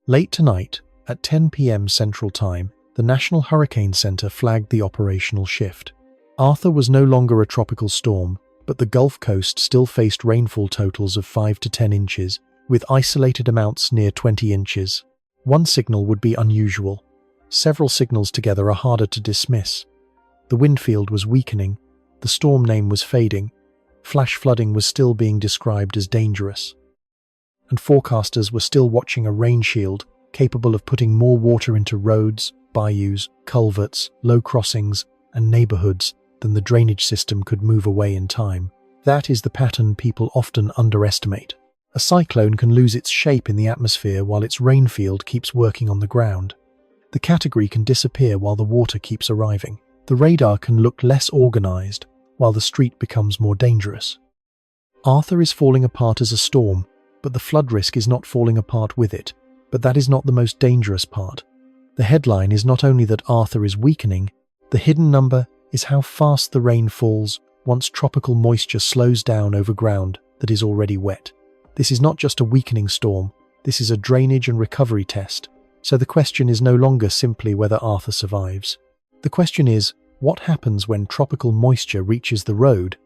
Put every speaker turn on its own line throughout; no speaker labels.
Late tonight, at 10 p.m. Central Time, the National Hurricane Center flagged the operational shift. Arthur was no longer a tropical storm, but the Gulf Coast still faced rainfall totals of 5 to 10 inches, with isolated amounts near 20 inches. One signal would be unusual. Several signals together are harder to dismiss. The wind field was weakening, the storm name was fading, flash flooding was still being described as dangerous. And forecasters were still watching a rain shield capable of putting more water into roads, bayous, culverts, low crossings, and neighborhoods than the drainage system could move away in time. That is the pattern people often underestimate. A cyclone can lose its shape in the atmosphere while its rain field keeps working on the ground. The category can disappear while the water keeps arriving. The radar can look less organized while the street becomes more dangerous. Arthur is falling apart as a storm, but the flood risk is not falling apart with it. But that is not the most dangerous part. The headline is not only that Arthur is weakening, the hidden number is how fast the rain falls once tropical moisture slows down over ground that is already wet. This is not just a weakening storm, this is a drainage and recovery test. So the question is no longer simply whether Arthur survives. The question is, what happens when tropical moisture reaches the road,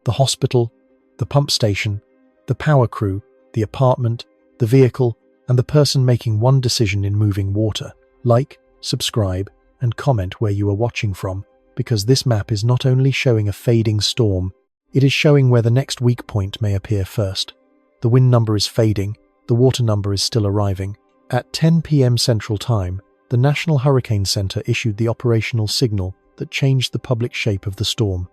the hospital, the pump station, the power crew, the apartment, the vehicle, and the person making one decision in moving water? Like, subscribe, and comment where you are watching from, because this map is not only showing a fading storm, it is showing where the next weak point may appear first. The wind number is fading, the water number is still arriving. At 10 p.m. Central Time, the National Hurricane Center issued the operational signal that changed the public shape of the storm.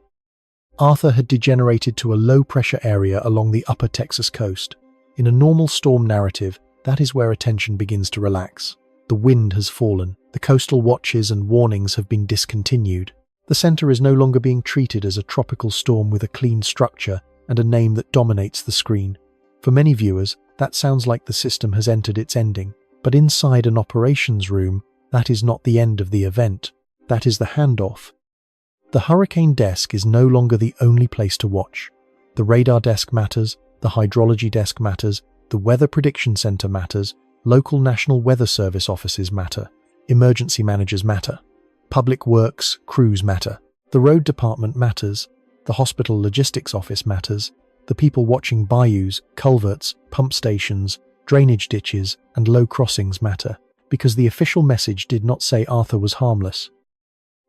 Arthur had degenerated to a low-pressure area along the upper Texas coast. In a normal storm narrative, that is where attention begins to relax. The wind has fallen, the coastal watches and warnings have been discontinued. The center is no longer being treated as a tropical storm with a clean structure and a name that dominates the screen. For many viewers, that sounds like the system has entered its ending. But inside an operations room, that is not the end of the event. That is the handoff. The hurricane desk is no longer the only place to watch. The radar desk matters, the hydrology desk matters, the weather prediction center matters, local National Weather Service offices matter, emergency managers matter, public works crews matter, the road department matters, the hospital logistics office matters, the people watching bayous, culverts, pump stations, drainage ditches, and low crossings matter, because the official message did not say Arthur was harmless.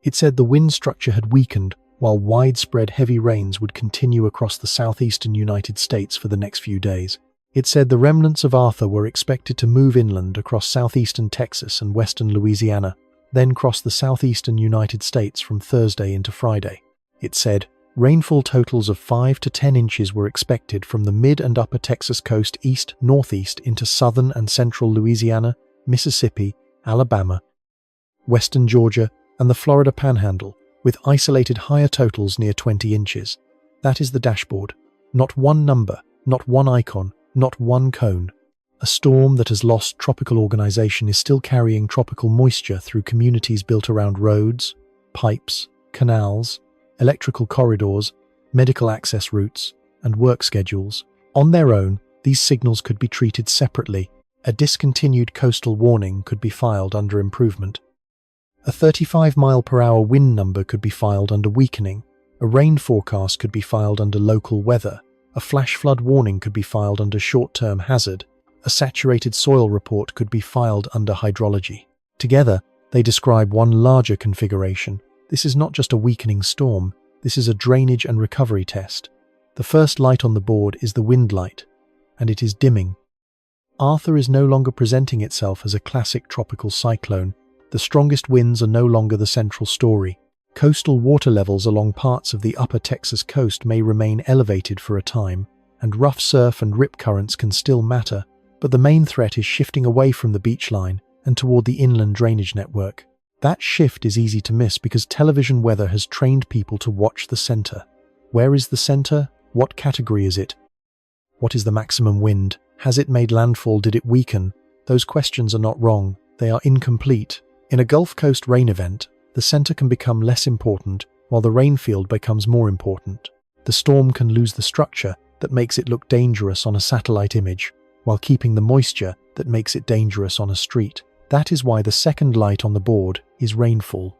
It said the wind structure had weakened while widespread heavy rains would continue across the southeastern United States for the next few days. It said the remnants of Arthur were expected to move inland across southeastern Texas and western Louisiana, then cross the southeastern United States from Thursday into Friday. It said rainfall totals of 5 to 10 inches were expected from the mid and upper Texas coast east-northeast into southern and central Louisiana, Mississippi, Alabama, western Georgia, and the Florida Panhandle, with isolated higher totals near 20 inches. That is the dashboard. Not one number, not one icon, not one cone. A storm that has lost tropical organization is still carrying tropical moisture through communities built around roads, pipes, canals, electrical corridors, medical access routes, and work schedules. On their own, these signals could be treated separately. A discontinued coastal warning could be filed under improvement. A 35-mile-per-hour wind number could be filed under weakening. A rain forecast could be filed under local weather. A flash flood warning could be filed under short-term hazard. A saturated soil report could be filed under hydrology. Together, they describe one larger configuration. This is not just a weakening storm, this is a drainage and recovery test. The first light on the board is the wind light, and it is dimming. Arthur is no longer presenting itself as a classic tropical cyclone. The strongest winds are no longer the central story. Coastal water levels along parts of the upper Texas coast may remain elevated for a time, and rough surf and rip currents can still matter, but the main threat is shifting away from the beach line and toward the inland drainage network. That shift is easy to miss because television weather has trained people to watch the center. Where is the center? What category is it? What is the maximum wind? Has it made landfall? Did it weaken? Those questions are not wrong. They are incomplete. In a Gulf Coast rain event, the center can become less important while the rain field becomes more important. The storm can lose the structure that makes it look dangerous on a satellite image. while keeping the moisture that makes it dangerous on a street. That is why the second light on the board is rainfall.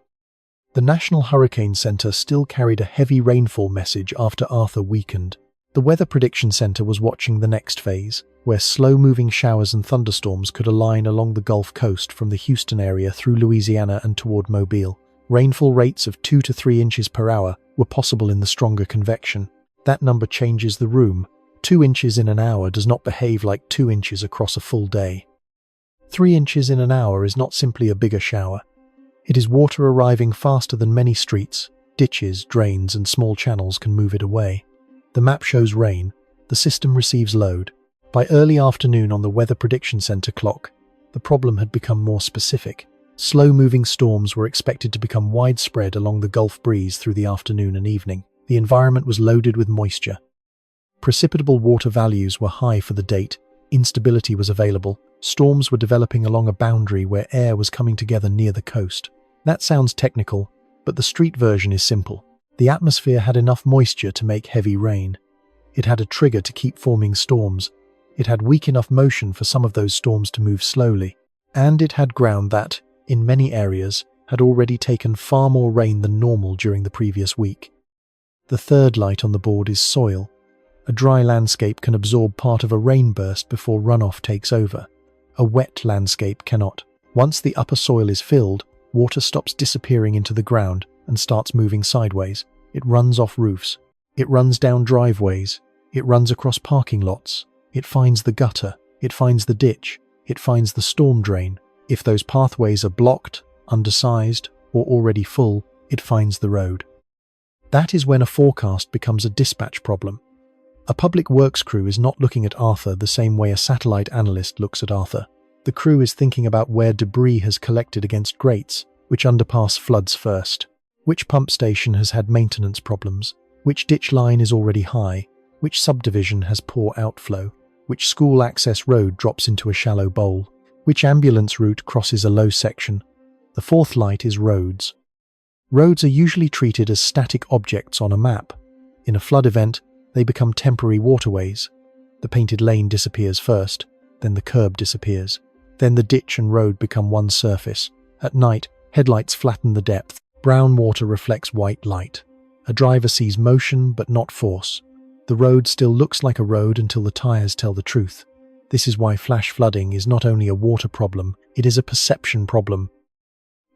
The National Hurricane Center still carried a heavy rainfall message after Arthur weakened. The Weather Prediction Center was watching the next phase, where slow-moving showers and thunderstorms could align along the Gulf Coast from the Houston area through Louisiana and toward Mobile. Rainfall rates of 2 to 3 inches per hour were possible in the stronger convection. That number changes the room. 2 inches in an hour does not behave like 2 inches across a full day. 3 inches in an hour is not simply a bigger shower. It is water arriving faster than many streets, ditches, drains, and small channels can move it away. The map shows rain. The system receives load. By early afternoon on the Weather Prediction Center clock, the problem had become more specific. Slow-moving storms were expected to become widespread along the Gulf breeze through the afternoon and evening. The environment was loaded with moisture. Precipitable water values were high for the date. Instability was available. Storms were developing along a boundary where air was coming together near the coast. That sounds technical, but the street version is simple. The atmosphere had enough moisture to make heavy rain. It had a trigger to keep forming storms. It had weak enough motion for some of those storms to move slowly. And it had ground that, in many areas, had already taken far more rain than normal during the previous week. The third light on the board is soil. A dry landscape can absorb part of a rain burst before runoff takes over. A wet landscape cannot. Once the upper soil is filled, water stops disappearing into the ground and starts moving sideways. It runs off roofs. It runs down driveways. It runs across parking lots. It finds the gutter. It finds the ditch. It finds the storm drain. If those pathways are blocked, undersized, or already full, it finds the road. That is when a forecast becomes a dispatch problem. A public works crew is not looking at Arthur the same way a satellite analyst looks at Arthur. The crew is thinking about where debris has collected against grates, which underpass floods first, which pump station has had maintenance problems, which ditch line is already high, which subdivision has poor outflow, which school access road drops into a shallow bowl, which ambulance route crosses a low section. The fourth light is roads. Roads are usually treated as static objects on a map. In a flood event, they become temporary waterways. The painted lane disappears first, then the curb disappears. Then the ditch and road become one surface. At night, headlights flatten the depth. Brown water reflects white light. A driver sees motion but not force. The road still looks like a road until the tires tell the truth. This is why flash flooding is not only a water problem, it is a perception problem.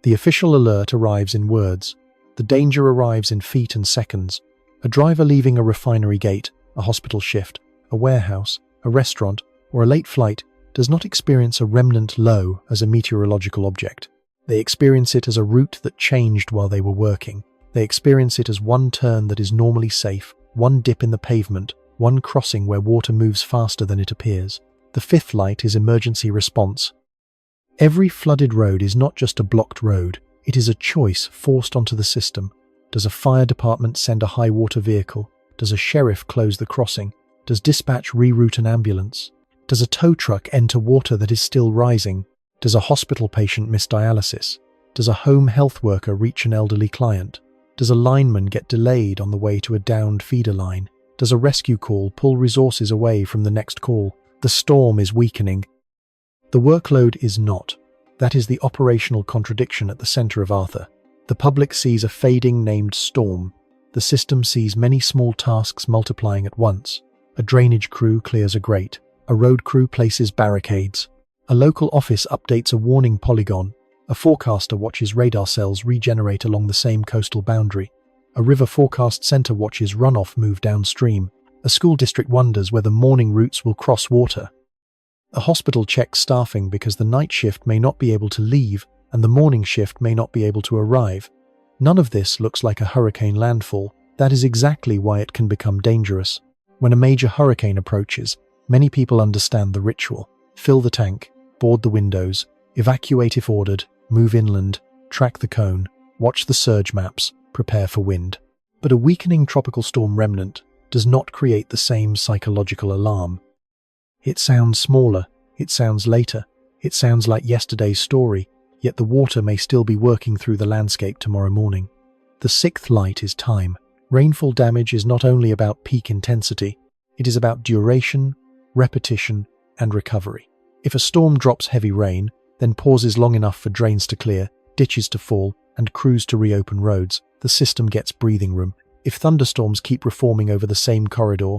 The official alert arrives in words. The danger arrives in feet and seconds. A driver leaving a refinery gate, a hospital shift, a warehouse, a restaurant, or a late flight does not experience a remnant low as a meteorological object. They experience it as a route that changed while they were working. They experience it as one turn that is normally safe, one dip in the pavement, one crossing where water moves faster than it appears. The fifth light is emergency response. Every flooded road is not just a blocked road, it is a choice forced onto the system. Does a fire department send a high water vehicle? Does a sheriff close the crossing? Does dispatch reroute an ambulance? Does a tow truck enter water that is still rising? Does a hospital patient miss dialysis? Does a home health worker reach an elderly client? Does a lineman get delayed on the way to a downed feeder line? Does a rescue call pull resources away from the next call? The storm is weakening. The workload is not. That is the operational contradiction at the center of Arthur. The public sees a fading named storm. The system sees many small tasks multiplying at once. A drainage crew clears a grate. A road crew places barricades. A local office updates a warning polygon. A forecaster watches radar cells regenerate along the same coastal boundary. A river forecast center watches runoff move downstream. A school district wonders whether morning routes will cross water. A hospital checks staffing because the night shift may not be able to leave and the morning shift may not be able to arrive. None of this looks like a hurricane landfall. That is exactly why it can become dangerous. When a major hurricane approaches, many people understand the ritual. Fill the tank, board the windows, evacuate if ordered, move inland, track the cone, watch the surge maps, prepare for wind. But a weakening tropical storm remnant does not create the same psychological alarm. It sounds smaller, it sounds later, it sounds like yesterday's story, yet the water may still be working through the landscape tomorrow morning. The sixth light is time. Rainfall damage is not only about peak intensity, it is about duration, repetition, and recovery. If a storm drops heavy rain, then pauses long enough for drains to clear, ditches to fall, and crews to reopen roads, the system gets breathing room. If thunderstorms keep reforming over the same corridor,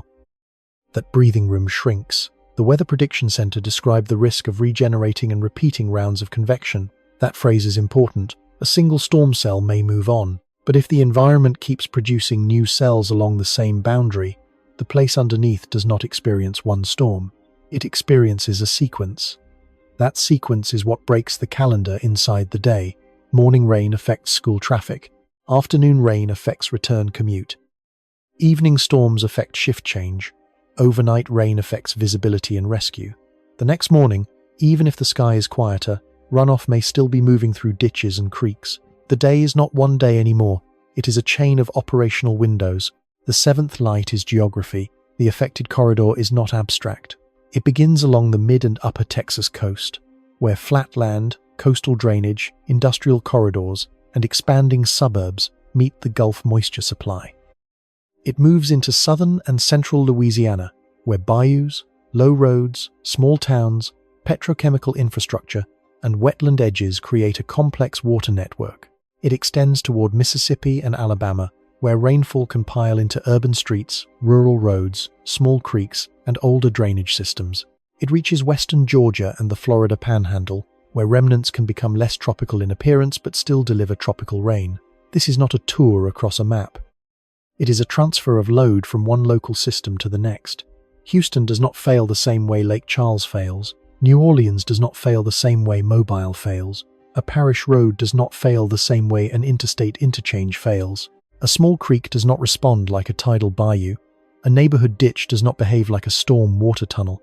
that breathing room shrinks. The Weather Prediction Center described the risk of regenerating and repeating rounds of convection. That phrase is important. A single storm cell may move on, but if the environment keeps producing new cells along the same boundary, the place underneath does not experience one storm. It experiences a sequence. That sequence is what breaks the calendar inside the day. Morning rain affects school traffic. Afternoon rain affects return commute. Evening storms affect shift change. Overnight rain affects visibility and rescue. The next morning, even if the sky is quieter, runoff may still be moving through ditches and creeks. The day is not one day anymore. It is a chain of operational windows. The seventh light is geography. The affected corridor is not abstract. It begins along the mid and upper Texas coast, where flat land, coastal drainage, industrial corridors, and expanding suburbs meet the Gulf moisture supply. It moves into southern and central Louisiana, where bayous, low roads, small towns, petrochemical infrastructure, and wetland edges create a complex water network. It extends toward Mississippi and Alabama, where rainfall can pile into urban streets, rural roads, small creeks, and older drainage systems. It reaches western Georgia and the Florida Panhandle, where remnants can become less tropical in appearance but still deliver tropical rain. This is not a tour across a map. It is a transfer of load from one local system to the next. Houston does not fail the same way Lake Charles fails. New Orleans does not fail the same way Mobile fails. A parish road does not fail the same way an interstate interchange fails. A small creek does not respond like a tidal bayou. A neighborhood ditch does not behave like a storm water tunnel.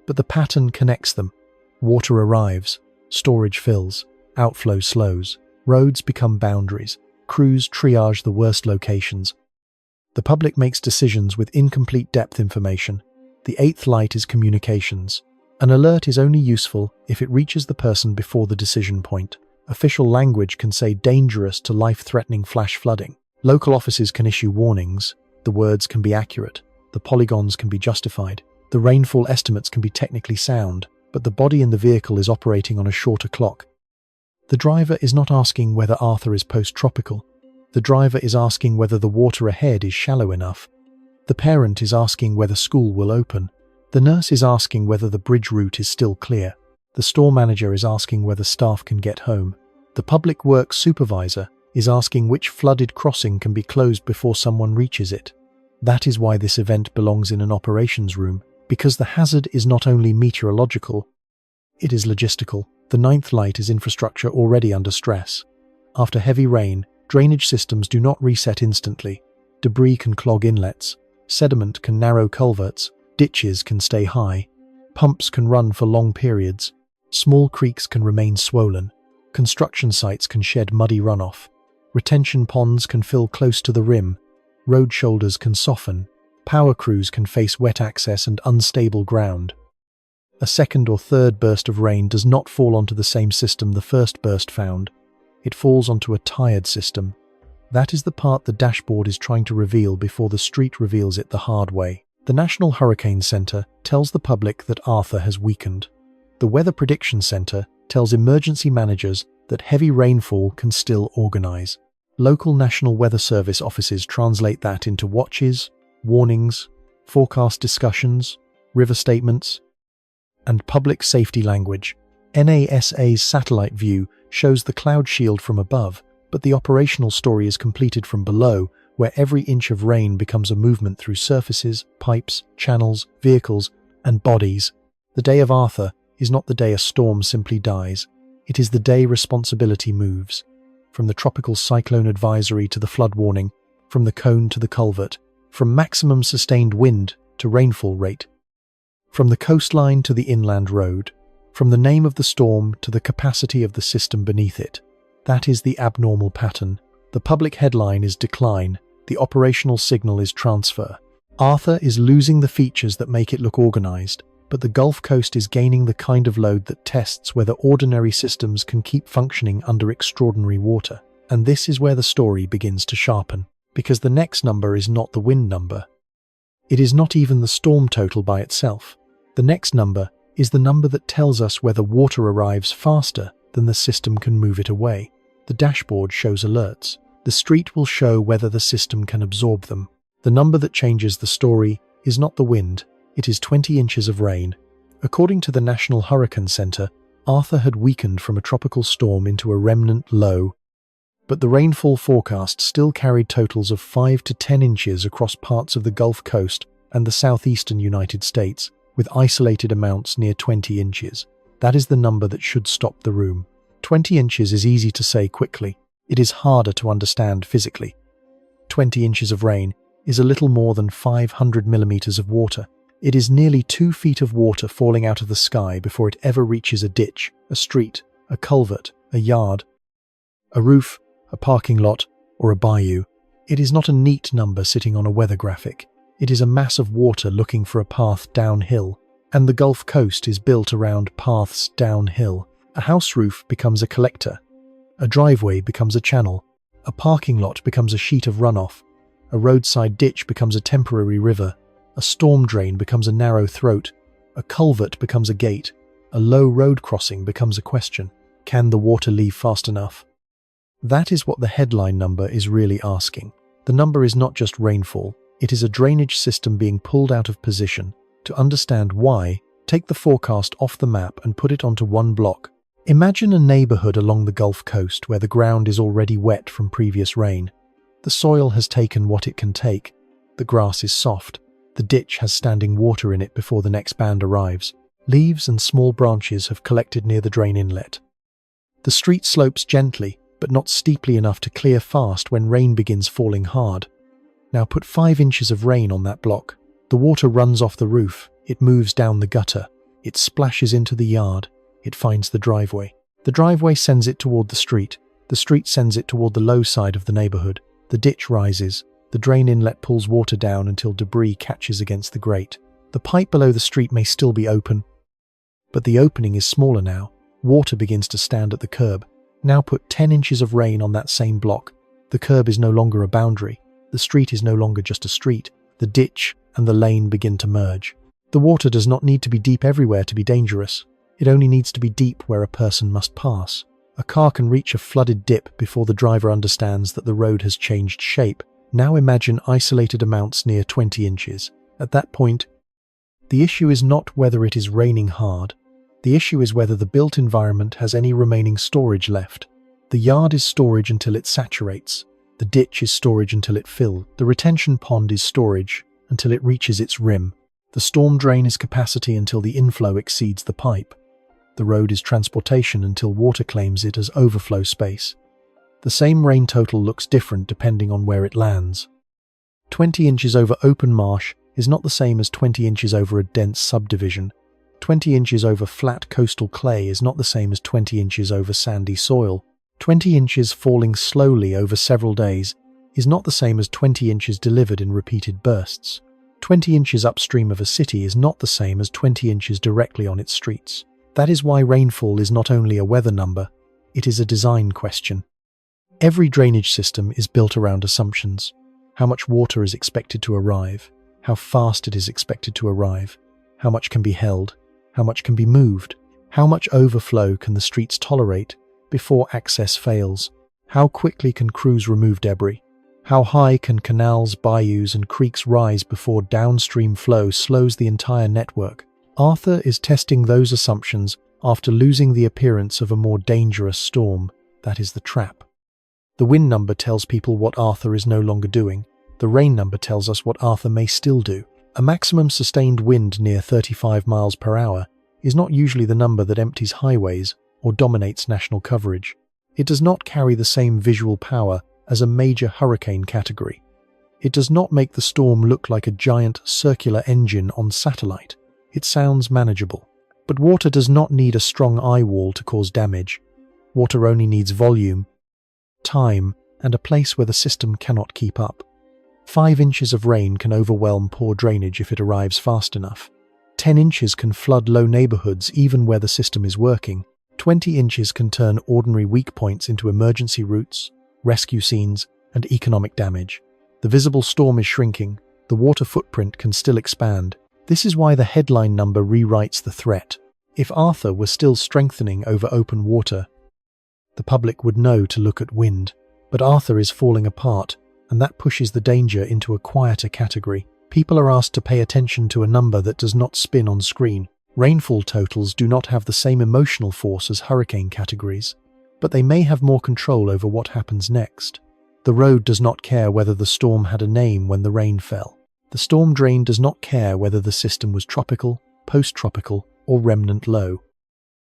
But the pattern connects them. Water arrives. Storage fills. Outflow slows. Roads become boundaries. Crews triage the worst locations. The public makes decisions with incomplete depth information. The eighth light is communications. An alert is only useful if it reaches the person before the decision point. Official language can say dangerous to life-threatening flash flooding. Local offices can issue warnings. The words can be accurate. The polygons can be justified. The rainfall estimates can be technically sound, but the body in the vehicle is operating on a shorter clock. The driver is not asking whether Arthur is post-tropical. The driver is asking whether the water ahead is shallow enough. The parent is asking whether school will open. The nurse is asking whether the bridge route is still clear. The store manager is asking whether staff can get home. The public works supervisor is asking which flooded crossing can be closed before someone reaches it. That is why this event belongs in an operations room, because the hazard is not only meteorological, it is logistical. The ninth light is infrastructure already under stress. After heavy rain, drainage systems do not reset instantly. Debris can clog inlets. Sediment can narrow culverts. Ditches can stay high. Pumps can run for long periods. Small creeks can remain swollen. Construction sites can shed muddy runoff. Retention ponds can fill close to the rim. Road shoulders can soften. Power crews can face wet access and unstable ground. A second or third burst of rain does not fall onto the same system the first burst found. It falls onto a tired system. That is the part the dashboard is trying to reveal before the street reveals it the hard way. The National Hurricane Center tells the public that Arthur has weakened. The Weather Prediction Center tells emergency managers that heavy rainfall can still organize. Local National Weather Service offices translate that into watches, warnings, forecast discussions, river statements, and public safety language. NASA's satellite view shows the cloud shield from above, but the operational story is completed from below, where every inch of rain becomes a movement through surfaces, pipes, channels, vehicles, and bodies. The day of Arthur is not the day a storm simply dies. It is the day responsibility moves. From the tropical cyclone advisory to the flood warning, from the cone to the culvert, from maximum sustained wind to rainfall rate, from the coastline to the inland road, from the name of the storm to the capacity of the system beneath it. That is the abnormal pattern. The public headline is decline. The operational signal is transfer. Arthur is losing the features that make it look organized, but the Gulf Coast is gaining the kind of load that tests whether ordinary systems can keep functioning under extraordinary water. And this is where the story begins to sharpen, because the next number is not the wind number. It is not even the storm total by itself. The next number is the number that tells us whether water arrives faster than the system can move it away. The dashboard shows alerts. The street will show whether the system can absorb them. The number that changes the story is not the wind, it is 20 inches of rain. According to the National Hurricane Center, Arthur had weakened from a tropical storm into a remnant low, but the rainfall forecast still carried totals of 5 to 10 inches across parts of the Gulf Coast and the southeastern United States, with isolated amounts near 20 inches. That is the number that should stop the room. 20 inches is easy to say quickly. It is harder to understand physically. 20 inches of rain is a little more than 500 millimeters of water. It is nearly 2 feet of water falling out of the sky before it ever reaches a ditch, a street, a culvert, a yard, a roof, a parking lot, or a bayou. It is not a neat number sitting on a weather graphic. It is a mass of water looking for a path downhill, and the Gulf Coast is built around paths downhill. A house roof becomes a collector. A driveway becomes a channel. A parking lot becomes a sheet of runoff. A roadside ditch becomes a temporary river. A storm drain becomes a narrow throat. A culvert becomes a gate. A low road crossing becomes a question. Can the water leave fast enough? That is what the headline number is really asking. The number is not just rainfall, it is a drainage system being pulled out of position. To understand why, take the forecast off the map and put it onto one block. Imagine a neighborhood along the Gulf Coast where the ground is already wet from previous rain. The soil has taken what it can take. The grass is soft. The ditch has standing water in it before the next band arrives. Leaves and small branches have collected near the drain inlet. The street slopes gently, but not steeply enough to clear fast when rain begins falling hard. Now put 5 inches of rain on that block. The water runs off the roof. It moves down the gutter. It splashes into the yard. It finds the driveway. The driveway sends it toward the street. The street sends it toward the low side of the neighborhood. The ditch rises. The drain inlet pulls water down until debris catches against the grate. The pipe below the street may still be open, but the opening is smaller now. Water begins to stand at the curb. Now put 10 inches of rain on that same block. The curb is no longer a boundary. The street is no longer just a street. The ditch and the lane begin to merge. The water does not need to be deep everywhere to be dangerous. It only needs to be deep where a person must pass. A car can reach a flooded dip before the driver understands that the road has changed shape. Now imagine isolated amounts near 20 inches. At that point, the issue is not whether it is raining hard. The issue is whether the built environment has any remaining storage left. The yard is storage until it saturates. The ditch is storage until it fills. The retention pond is storage until it reaches its rim. The storm drain is capacity until the inflow exceeds the pipe. The road is transportation until water claims it as overflow space. The same rain total looks different depending on where it lands. 20 inches over open marsh is not the same as 20 inches over a dense subdivision. 20 inches over flat coastal clay is not the same as 20 inches over sandy soil. 20 inches falling slowly over several days is not the same as 20 inches delivered in repeated bursts. 20 inches upstream of a city is not the same as 20 inches directly on its streets. That is why rainfall is not only a weather number, it is a design question. Every drainage system is built around assumptions. How much water is expected to arrive, how fast it is expected to arrive, how much can be held, how much can be moved, how much overflow can the streets tolerate before access fails, how quickly can crews remove debris, how high can canals, bayous and creeks rise before downstream flow slows the entire network. Arthur is testing those assumptions after losing the appearance of a more dangerous storm, that is the trap. The wind number tells people what Arthur is no longer doing. The rain number tells us what Arthur may still do. A maximum sustained wind near 35 miles per hour is not usually the number that empties highways or dominates national coverage. It does not carry the same visual power as a major hurricane category. It does not make the storm look like a giant circular engine on satellite. It sounds manageable. But water does not need a strong eye wall to cause damage. Water only needs volume, time, and a place where the system cannot keep up. 5 inches of rain can overwhelm poor drainage if it arrives fast enough. 10 inches can flood low neighborhoods even where the system is working. 20 inches can turn ordinary weak points into emergency routes, rescue scenes, and economic damage. The visible storm is shrinking. The water footprint can still expand. This is why the headline number rewrites the threat. If Arthur were still strengthening over open water, the public would know to look at wind. But Arthur is falling apart, and that pushes the danger into a quieter category. People are asked to pay attention to a number that does not spin on screen. Rainfall totals do not have the same emotional force as hurricane categories, but they may have more control over what happens next. The road does not care whether the storm had a name when the rain fell. The storm drain does not care whether the system was tropical, post-tropical, or remnant low.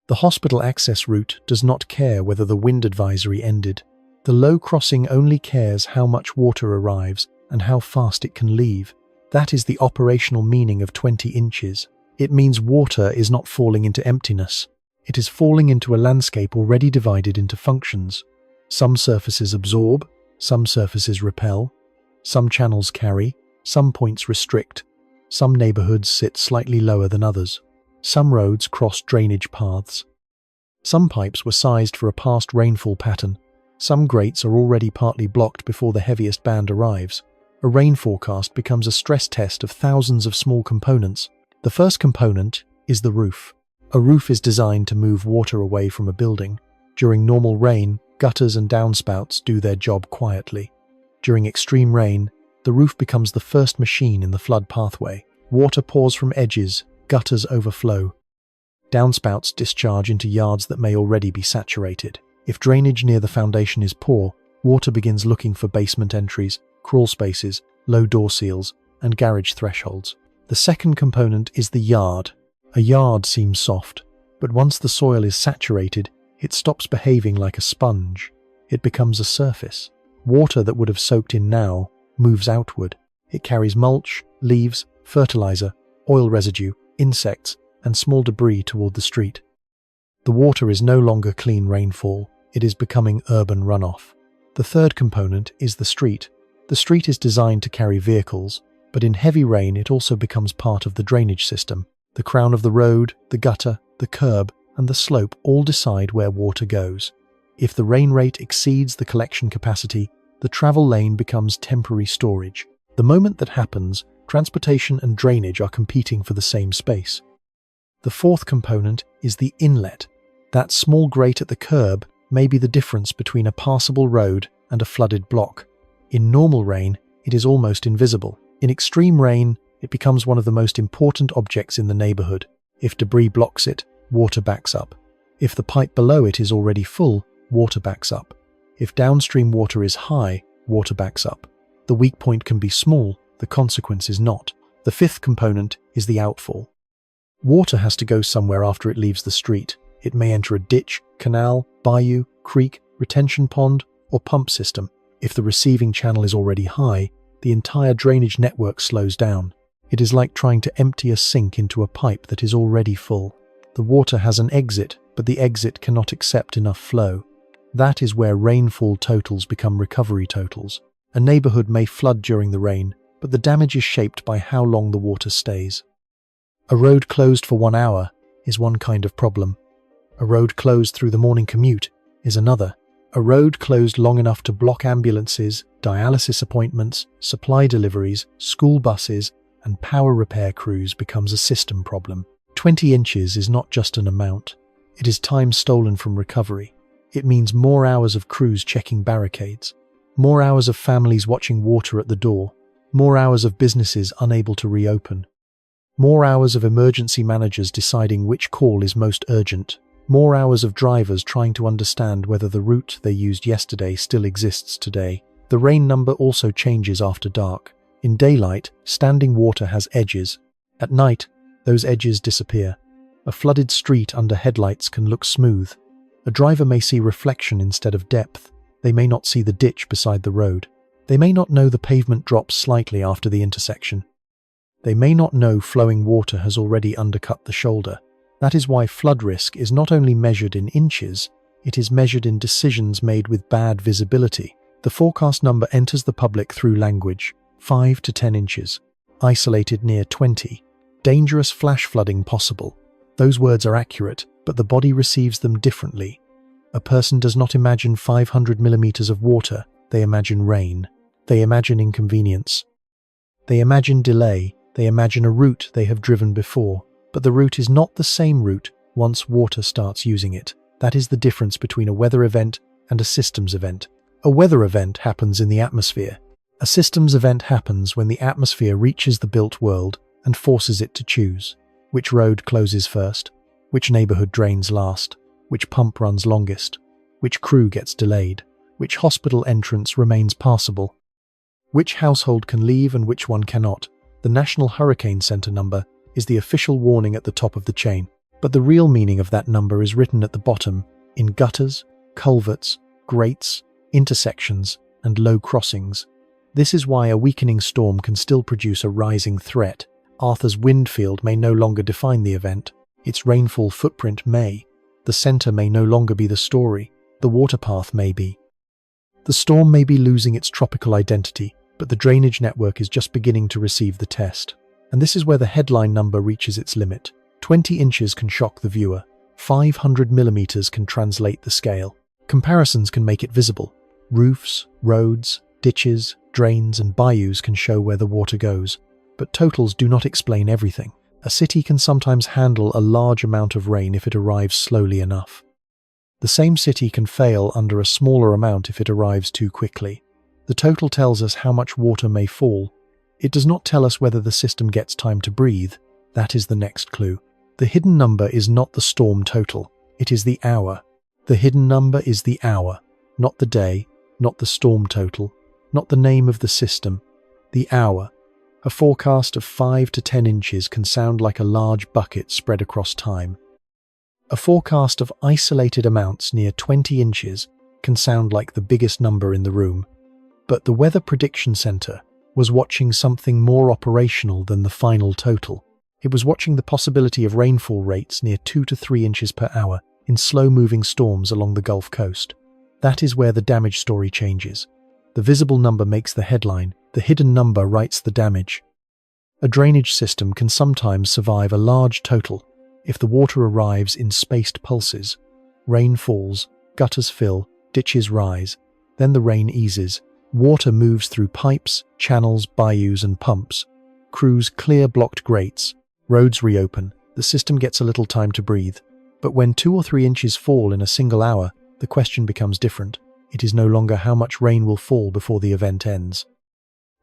The hospital access route does not care whether the wind advisory ended. The low crossing only cares how much water arrives and how fast it can leave. That is the operational meaning of 20 inches. It means water is not falling into emptiness. It is falling into a landscape already divided into functions. Some surfaces absorb, some surfaces repel, some channels carry, some points restrict, some neighborhoods sit slightly lower than others. Some roads cross drainage paths. Some pipes were sized for a past rainfall pattern. Some grates are already partly blocked before the heaviest band arrives. A rain forecast becomes a stress test of thousands of small components. The first component is the roof. A roof is designed to move water away from a building. During normal rain, gutters and downspouts do their job quietly. During extreme rain, the roof becomes the first machine in the flood pathway. Water pours from edges, gutters overflow. Downspouts discharge into yards that may already be saturated. If drainage near the foundation is poor, water begins looking for basement entries, crawl spaces, low door seals, and garage thresholds. The second component is the yard. A yard seems soft, but once the soil is saturated, it stops behaving like a sponge. It becomes a surface. Water that would have soaked in now moves outward. It carries mulch, leaves, fertilizer, oil residue, insects, and small debris toward the street. The water is no longer clean rainfall, it is becoming urban runoff. The third component is the street. The street is designed to carry vehicles, but in heavy rain it also becomes part of the drainage system. The crown of the road, the gutter, the curb, and the slope all decide where water goes. If the rain rate exceeds the collection capacity, the travel lane becomes temporary storage. The moment that happens, transportation and drainage are competing for the same space. The fourth component is the inlet. That small grate at the curb may be the difference between a passable road and a flooded block. In normal rain, it is almost invisible. In extreme rain, it becomes one of the most important objects in the neighborhood. If debris blocks it, water backs up. If the pipe below it is already full, water backs up. If downstream water is high, water backs up. The weak point can be small, the consequence is not. The fifth component is the outfall. Water has to go somewhere after it leaves the street. It may enter a ditch, canal, bayou, creek, retention pond, or pump system. If the receiving channel is already high, the entire drainage network slows down. It is like trying to empty a sink into a pipe that is already full. The water has an exit, but the exit cannot accept enough flow. That is where rainfall totals become recovery totals. A neighborhood may flood during the rain, but the damage is shaped by how long the water stays. A road closed for 1 hour is one kind of problem. A road closed through the morning commute is another. A road closed long enough to block ambulances, dialysis appointments, supply deliveries, school buses, and power repair crews becomes a system problem. 20 inches is not just an amount. It is time stolen from recovery. It means more hours of crews checking barricades, more hours of families watching water at the door, more hours of businesses unable to reopen, more hours of emergency managers deciding which call is most urgent, more hours of drivers trying to understand whether the route they used yesterday still exists today. The rain number also changes after dark. In daylight, standing water has edges. At night, those edges disappear. A flooded street under headlights can look smooth. A driver may see reflection instead of depth. They may not see the ditch beside the road. They may not know the pavement drops slightly after the intersection. They may not know flowing water has already undercut the shoulder. That is why flood risk is not only measured in inches, it is measured in decisions made with bad visibility. The forecast number enters the public through language, 5 to 10 inches, isolated near 20, dangerous flash flooding possible. Those words are accurate, but the body receives them differently. A person does not imagine 500 millimeters of water, they imagine rain. They imagine inconvenience. They imagine delay, they imagine a route they have driven before, but the route is not the same route once water starts using it. That is the difference between a weather event and a systems event. A weather event happens in the atmosphere. A systems event happens when the atmosphere reaches the built world and forces it to choose. Which road closes first? Which neighborhood drains last? Which pump runs longest? Which crew gets delayed? Which hospital entrance remains passable? Which household can leave and which one cannot? The National Hurricane Center number is the official warning at the top of the chain, but the real meaning of that number is written at the bottom in gutters, culverts, grates, intersections, and low crossings. This is why a weakening storm can still produce a rising threat. Arthur's wind field may no longer define the event. Its rainfall footprint may. The center may no longer be the story. The water path may be. The storm may be losing its tropical identity, but the drainage network is just beginning to receive the test. And this is where the headline number reaches its limit. 20 inches can shock the viewer. 500 millimeters can translate the scale. Comparisons can make it visible. Roofs, roads, ditches, drains, and bayous can show where the water goes. But totals do not explain everything. A city can sometimes handle a large amount of rain if it arrives slowly enough. The same city can fail under a smaller amount if it arrives too quickly. The total tells us how much water may fall. It does not tell us whether the system gets time to breathe. That is the next clue. The hidden number is not the storm total. It is the hour. The hidden number is the hour, not the day, not the storm total, not the name of the system. The hour. A forecast of 5 to 10 inches can sound like a large bucket spread across time. A forecast of isolated amounts near 20 inches can sound like the biggest number in the room. But the Weather Prediction Center was watching something more operational than the final total. It was watching the possibility of rainfall rates near 2 to 3 inches per hour in slow-moving storms along the Gulf Coast. That is where the damage story changes. The visible number makes the headline, the hidden number writes the damage. A drainage system can sometimes survive a large total if the water arrives in spaced pulses. Rain falls, gutters fill, ditches rise, then the rain eases. Water moves through pipes, channels, bayous, and pumps. Crews clear blocked grates. Roads reopen. The system gets a little time to breathe. But when 2 or 3 inches fall in a single hour, the question becomes different. It is no longer how much rain will fall before the event ends.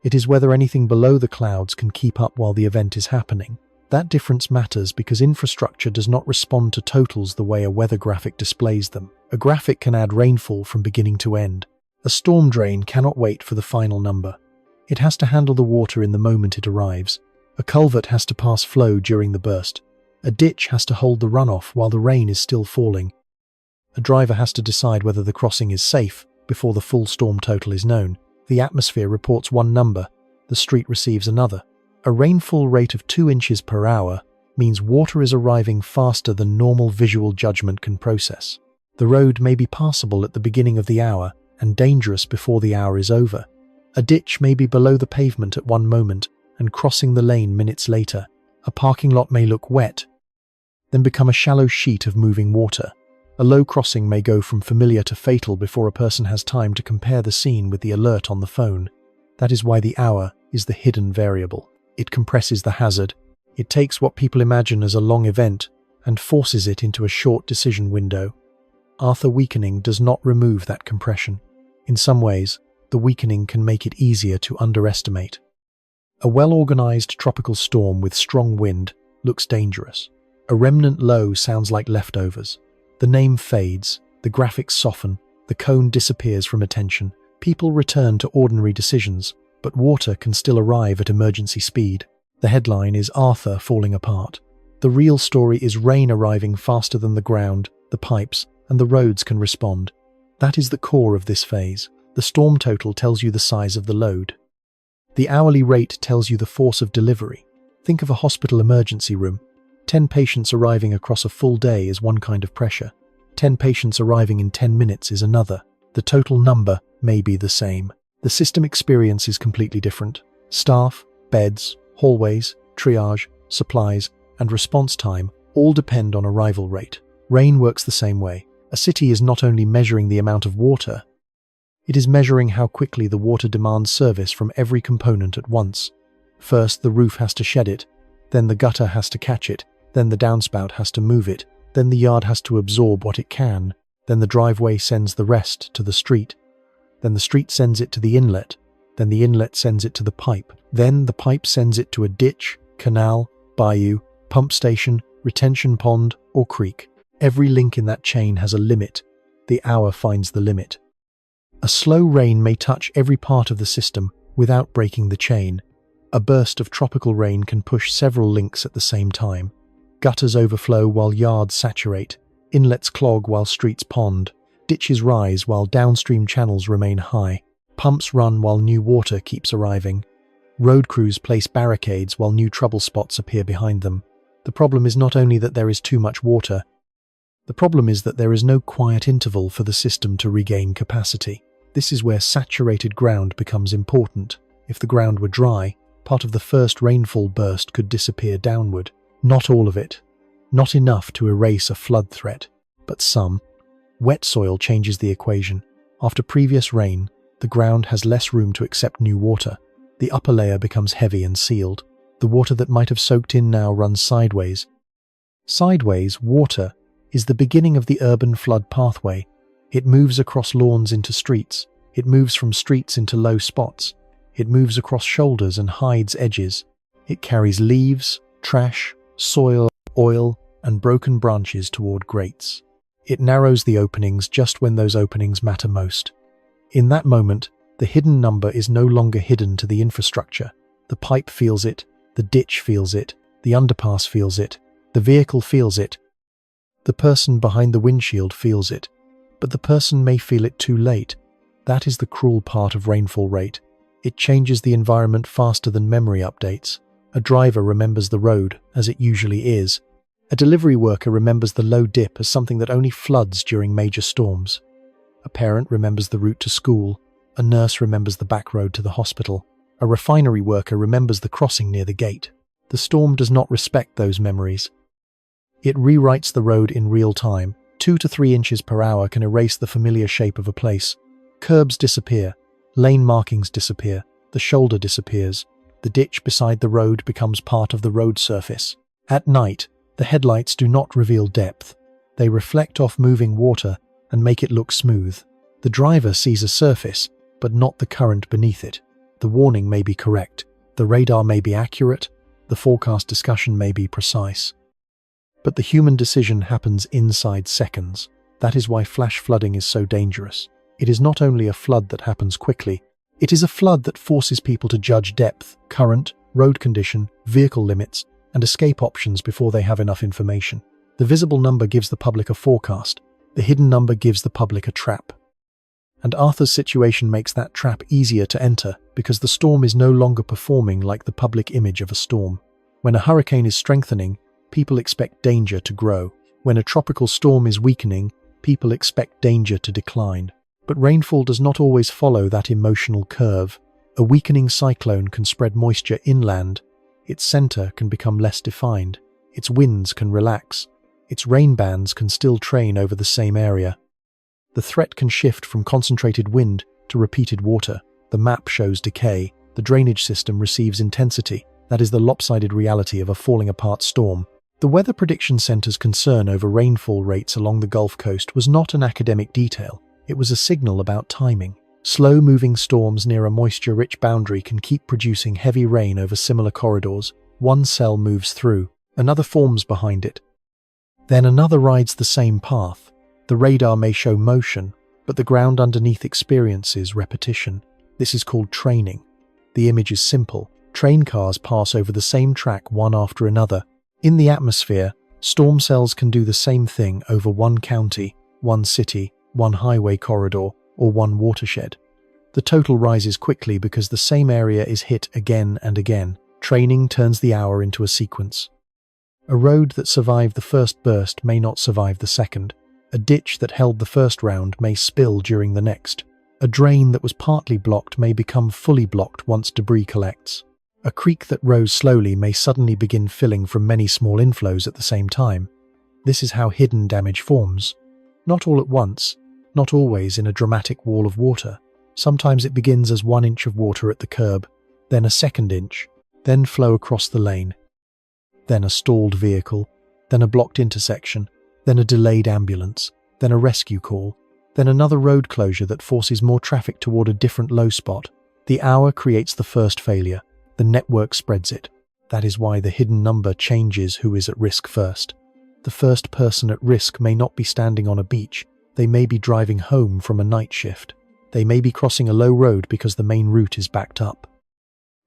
It is whether anything below the clouds can keep up while the event is happening. That difference matters because infrastructure does not respond to totals the way a weather graphic displays them. A graphic can add rainfall from beginning to end. A storm drain cannot wait for the final number. It has to handle the water in the moment it arrives. A culvert has to pass flow during the burst. A ditch has to hold the runoff while the rain is still falling. A driver has to decide whether the crossing is safe before the full storm total is known. The atmosphere reports one number, the street receives another. A rainfall rate of 2 inches per hour means water is arriving faster than normal visual judgment can process. The road may be passable at the beginning of the hour and dangerous before the hour is over. A ditch may be below the pavement at one moment and crossing the lane minutes later. A parking lot may look wet, then become a shallow sheet of moving water. A low crossing may go from familiar to fatal before a person has time to compare the scene with the alert on the phone. That is why the hour is the hidden variable. It compresses the hazard. It takes what people imagine as a long event and forces it into a short decision window. Arthur weakening does not remove that compression. In some ways, the weakening can make it easier to underestimate. A well-organized tropical storm with strong wind looks dangerous. A remnant low sounds like leftovers. The name fades, the graphics soften, the cone disappears from attention. People return to ordinary decisions, but water can still arrive at emergency speed. The headline is Arthur falling apart. The real story is rain arriving faster than the ground, the pipes, and the roads can respond. That is the core of this phase. The storm total tells you the size of the load. The hourly rate tells you the force of delivery. Think of a hospital emergency room. 10 patients arriving across a full day is one kind of pressure. 10 patients arriving in 10 minutes is another. The total number may be the same. The system experience is completely different. Staff, beds, hallways, triage, supplies, and response time all depend on arrival rate. Rain works the same way. A city is not only measuring the amount of water, it is measuring how quickly the water demands service from every component at once. First, the roof has to shed it, then the gutter has to catch it, then the downspout has to move it, Then the yard has to absorb what it can. Then the driveway sends the rest to the street. Then the street sends it to the inlet. Then the inlet sends it to the pipe. Then the pipe sends it to a ditch, canal, bayou, pump station, retention pond, or creek. Every link in that chain has a limit. The hour finds the limit. A slow rain may touch every part of the system without breaking the chain. A burst of tropical rain can push several links at the same time. Gutters overflow while yards saturate. Inlets clog while streets pond. Ditches rise while downstream channels remain high. Pumps run while new water keeps arriving. Road crews place barricades while new trouble spots appear behind them. The problem is not only that there is too much water. The problem is that there is no quiet interval for the system to regain capacity. This is where saturated ground becomes important. If the ground were dry, part of the first rainfall burst could disappear downward. Not all of it. Not enough to erase a flood threat, but some. Wet soil changes the equation. After previous rain, the ground has less room to accept new water. The upper layer becomes heavy and sealed. The water that might have soaked in now runs sideways. Sideways water is the beginning of the urban flood pathway. It moves across lawns into streets. It moves from streets into low spots. It moves across shoulders and hides edges. It carries leaves, trash, soil, oil, and broken branches toward grates. It narrows the openings just when those openings matter most. In that moment, the hidden number is no longer hidden to the infrastructure. The pipe feels it, the ditch feels it, the underpass feels it, the vehicle feels it. The person behind the windshield feels it, but the person may feel it too late. That is the cruel part of rainfall rate. It changes the environment faster than memory updates. A driver remembers the road as it usually is. A delivery worker remembers the low dip as something that only floods during major storms. A parent remembers the route to school. A nurse remembers the back road to the hospital. A refinery worker remembers the crossing near the gate. The storm does not respect those memories. It rewrites the road in real time. 2 to 3 inches per hour can erase the familiar shape of a place. Curbs disappear. Lane markings disappear. The shoulder disappears. The ditch beside the road becomes part of the road surface. At night, the headlights do not reveal depth. They reflect off moving water and make it look smooth. The driver sees a surface, but not the current beneath it. The warning may be correct. The radar may be accurate. The forecast discussion may be precise. But the human decision happens inside seconds. That is why flash flooding is so dangerous. It is not only a flood that happens quickly, it is a flood that forces people to judge depth, current, road condition, vehicle limits, and escape options before they have enough information. The visible number gives the public a forecast. The hidden number gives the public a trap. And Arthur's situation makes that trap easier to enter because the storm is no longer performing like the public image of a storm. When a hurricane is strengthening, people expect danger to grow. When a tropical storm is weakening, people expect danger to decline. But rainfall does not always follow that emotional curve. A weakening cyclone can spread moisture inland. Its center can become less defined. Its winds can relax. Its rain bands can still train over the same area. The threat can shift from concentrated wind to repeated water. The map shows decay. The drainage system receives intensity. That is the lopsided reality of a falling apart storm. The Weather Prediction Center's concern over rainfall rates along the Gulf Coast was not an academic detail. It was a signal about timing. Slow-moving storms near a moisture-rich boundary can keep producing heavy rain over similar corridors. One cell moves through, another forms behind it. Then another rides the same path. The radar may show motion, but the ground underneath experiences repetition. This is called training. The image is simple. Train cars pass over the same track one after another. In the atmosphere, storm cells can do the same thing over one county, one city, one highway corridor, or one watershed. The total rises quickly because the same area is hit again and again. Training turns the hour into a sequence. A road that survived the first burst may not survive the second. A ditch that held the first round may spill during the next. A drain that was partly blocked may become fully blocked once debris collects. A creek that rose slowly may suddenly begin filling from many small inflows at the same time. This is how hidden damage forms. Not all at once, not always in a dramatic wall of water. Sometimes it begins as 1 inch of water at the curb, then a second inch, then flow across the lane, then a stalled vehicle, then a blocked intersection, then a delayed ambulance, then a rescue call, then another road closure that forces more traffic toward a different low spot. The hour creates the first failure. The network spreads it. That is why the hidden number changes who is at risk first. The first person at risk may not be standing on a beach. They may be driving home from a night shift. They may be crossing a low road because the main route is backed up.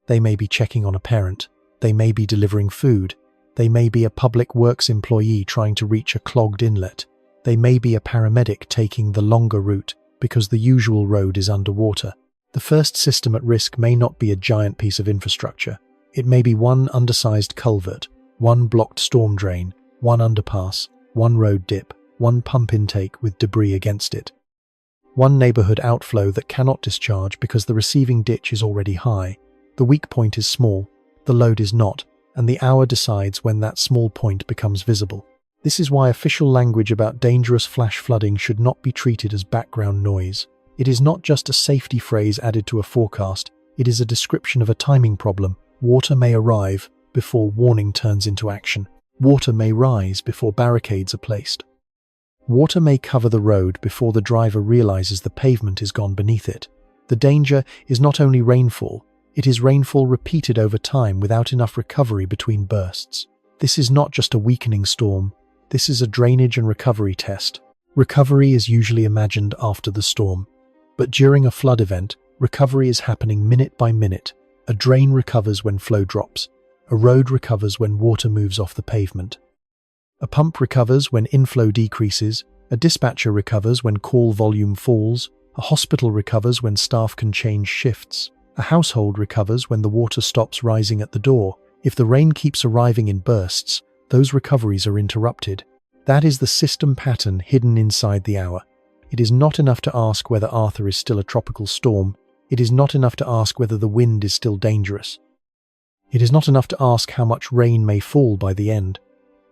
They may be checking on a parent. They may be delivering food. They may be a public works employee trying to reach a clogged inlet. They may be a paramedic taking the longer route because the usual road is underwater. The first system at risk may not be a giant piece of infrastructure. It may be one undersized culvert, one blocked storm drain, one underpass, one road dip, one pump intake with debris against it. One neighborhood outflow that cannot discharge because the receiving ditch is already high. The weak point is small, the load is not, and the hour decides when that small point becomes visible. This is why official language about dangerous flash flooding should not be treated as background noise. It is not just a safety phrase added to a forecast, it is a description of a timing problem. Water may arrive before warning turns into action. Water may rise before barricades are placed. Water may cover the road before the driver realizes the pavement is gone beneath it. The danger is not only rainfall, it is rainfall repeated over time without enough recovery between bursts. This is not just a weakening storm, this is a drainage and recovery test. Recovery is usually imagined after the storm, but during a flood event, recovery is happening minute by minute. A drain recovers when flow drops. A road recovers when water moves off the pavement. A pump recovers when inflow decreases. A dispatcher recovers when call volume falls. A hospital recovers when staff can change shifts. A household recovers when the water stops rising at the door. If the rain keeps arriving in bursts, those recoveries are interrupted. That is the system pattern hidden inside the hour. It is not enough to ask whether Arthur is still a tropical storm. It is not enough to ask whether the wind is still dangerous. It is not enough to ask how much rain may fall by the end.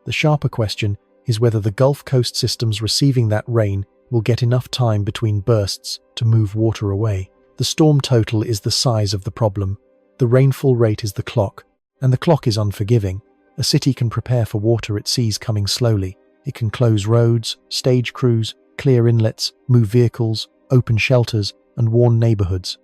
The sharper question is whether the Gulf Coast systems receiving that rain will get enough time between bursts to move water away. The storm total is the size of the problem. The rainfall rate is the clock, and the clock is unforgiving. A city can prepare for water it sees coming slowly. It can close roads, stage crews, clear inlets, move vehicles, open shelters, and warn neighborhoods.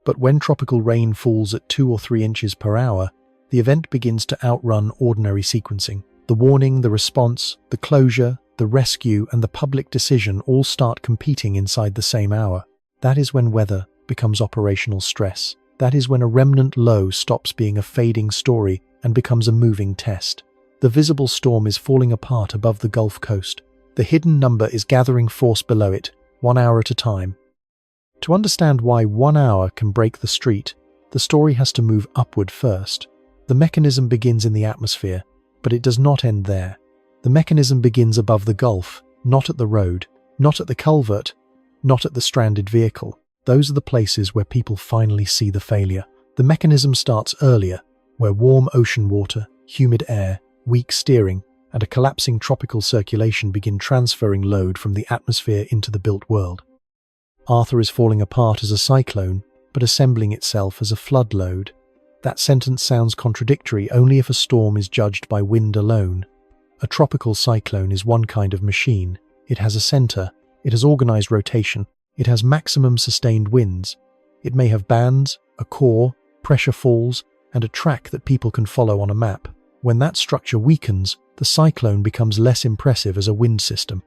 But when tropical rain falls at 2 or 3 inches per hour, the event begins to outrun ordinary sequencing. The warning, the response, the closure, the rescue, and the public decision all start competing inside the same hour. That is when weather becomes operational stress. That is when a remnant low stops being a fading story and becomes a moving test. The visible storm is falling apart above the Gulf Coast. The hidden number is gathering force below it, 1 hour at a time. To understand why 1 hour can break the street, the story has to move upward first. The mechanism begins in the atmosphere, but it does not end there. The mechanism begins above the Gulf, not at the road, not at the culvert, not at the stranded vehicle. Those are the places where people finally see the failure. The mechanism starts earlier, where warm ocean water, humid air, weak steering, and a collapsing tropical circulation begin transferring load from the atmosphere into the built world. Arthur is falling apart as a cyclone, but assembling itself as a flood load. That sentence sounds contradictory only if a storm is judged by wind alone. A tropical cyclone is one kind of machine. It has a center, it has organized rotation, it has maximum sustained winds. It may have bands, a core, pressure falls, and a track that people can follow on a map. When that structure weakens, the cyclone becomes less impressive as a wind system.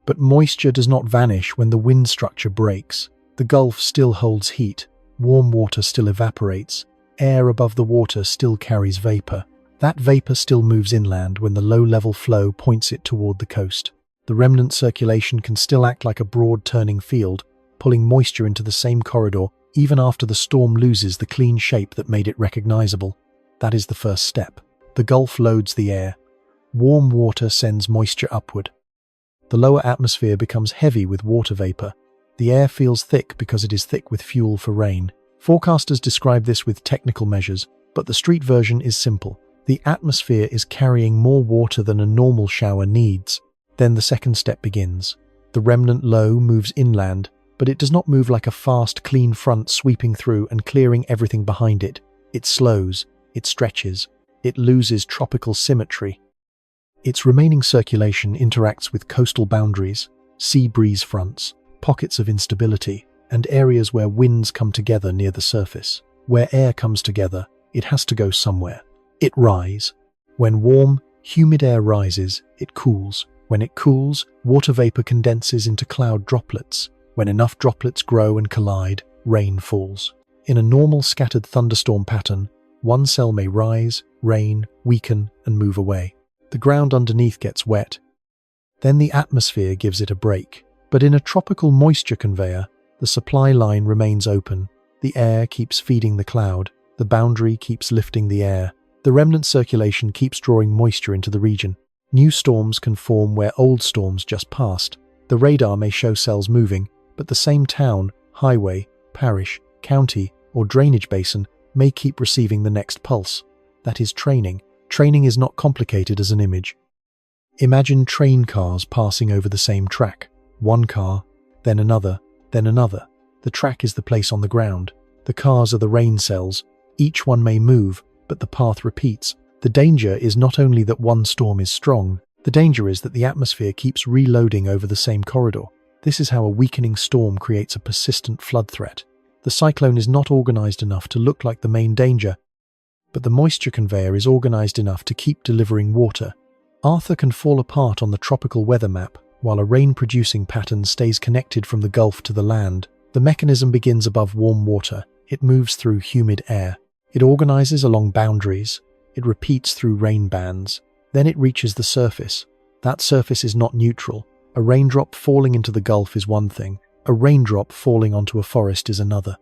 But moisture does not vanish when the wind structure breaks. The Gulf still holds heat, warm water still evaporates, air above the water still carries vapor. That vapor still moves inland when the low-level flow points it toward the coast. The remnant circulation can still act like a broad turning field, pulling moisture into the same corridor even after the storm loses the clean shape that made it recognizable. That is the first step. The Gulf loads the air. Warm water sends moisture upward. The lower atmosphere becomes heavy with water vapor. The air feels thick because it is thick with fuel for rain. Forecasters describe this with technical measures, but the street version is simple. The atmosphere is carrying more water than a normal shower needs. Then the second step begins. The remnant low moves inland, but it does not move like a fast, clean front sweeping through and clearing everything behind it. It slows, it stretches, it loses tropical symmetry. Its remaining circulation interacts with coastal boundaries, sea breeze fronts, pockets of instability, and areas where winds come together near the surface. Where air comes together, it has to go somewhere. It rises. When warm, humid air rises, it cools. When it cools, water vapor condenses into cloud droplets. When enough droplets grow and collide, rain falls. In a normal scattered thunderstorm pattern, one cell may rise, rain, weaken, and move away. The ground underneath gets wet. Then the atmosphere gives it a break. But in a tropical moisture conveyor, the supply line remains open. The air keeps feeding the cloud. The boundary keeps lifting the air. The remnant circulation keeps drawing moisture into the region. New storms can form where old storms just passed. The radar may show cells moving, but the same town, highway, parish, county, or drainage basin may keep receiving the next pulse. That is training. Training is not complicated as an image. Imagine train cars passing over the same track. One car, then another, then another. The track is the place on the ground. The cars are the rain cells. Each one may move, but the path repeats. The danger is not only that one storm is strong, the danger is that the atmosphere keeps reloading over the same corridor. This is how a weakening storm creates a persistent flood threat. The cyclone is not organized enough to look like the main danger, but the moisture conveyor is organized enough to keep delivering water. Arthur can fall apart on the tropical weather map, while a rain-producing pattern stays connected from the Gulf to the land. The mechanism begins above warm water. It moves through humid air. It organizes along boundaries. It repeats through rain bands. Then it reaches the surface. That surface is not neutral. A raindrop falling into the Gulf is one thing. A raindrop falling onto a forest is another.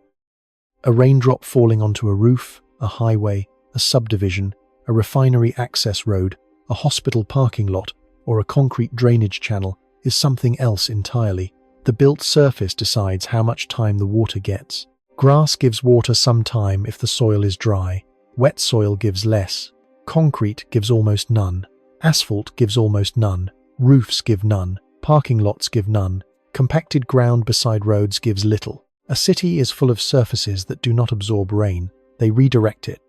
A raindrop falling onto a roof, a highway, a subdivision, a refinery access road, a hospital parking lot, or a concrete drainage channel is something else entirely. The built surface decides how much time the water gets. Grass gives water some time if the soil is dry. Wet soil gives less. Concrete gives almost none. Asphalt gives almost none. Roofs give none. Parking lots give none. Compacted ground beside roads gives little. A city is full of surfaces that do not absorb rain. They redirect it.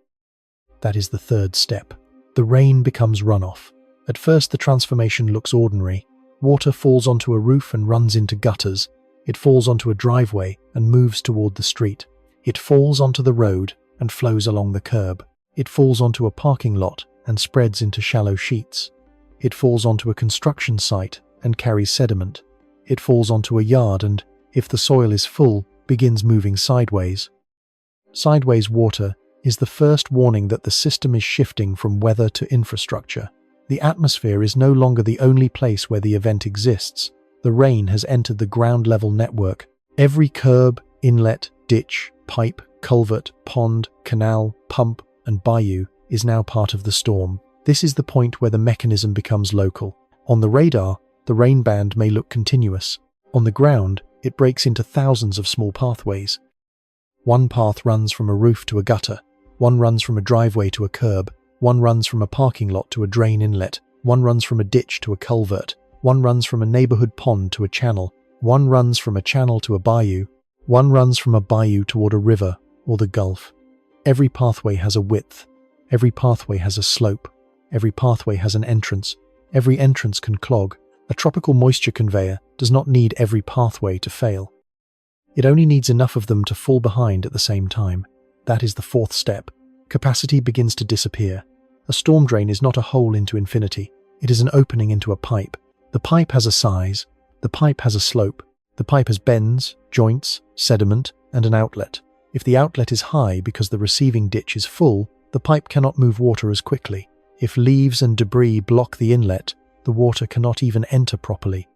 That is the third step. The rain becomes runoff. At first the transformation looks ordinary. Water falls onto a roof and runs into gutters. It falls onto a driveway and moves toward the street. It falls onto the road and flows along the curb. It falls onto a parking lot and spreads into shallow sheets. It falls onto a construction site and carries sediment. It falls onto a yard and, if the soil is full, begins moving sideways. Sideways water is the first warning that the system is shifting from weather to infrastructure. The atmosphere is no longer the only place where the event exists. The rain has entered the ground-level network. Every curb, inlet, ditch, pipe, culvert, pond, canal, pump, and bayou is now part of the storm. This is the point where the mechanism becomes local. On the radar, the rain band may look continuous. On the ground, it breaks into thousands of small pathways. One path runs from a roof to a gutter. One runs from a driveway to a curb. One runs from a parking lot to a drain inlet. One runs from a ditch to a culvert. One runs from a neighborhood pond to a channel. One runs from a channel to a bayou. One runs from a bayou toward a river or the Gulf. Every pathway has a width. Every pathway has a slope. Every pathway has an entrance. Every entrance can clog. A tropical moisture conveyor does not need every pathway to fail. It only needs enough of them to fall behind at the same time. That is the fourth step. Capacity begins to disappear. A storm drain is not a hole into infinity. It is an opening into a pipe. The pipe has a size. The pipe has a slope. The pipe has bends, joints, sediment, and an outlet. If the outlet is high because the receiving ditch is full, the pipe cannot move water as quickly. If leaves and debris block the inlet, the water cannot even enter properly.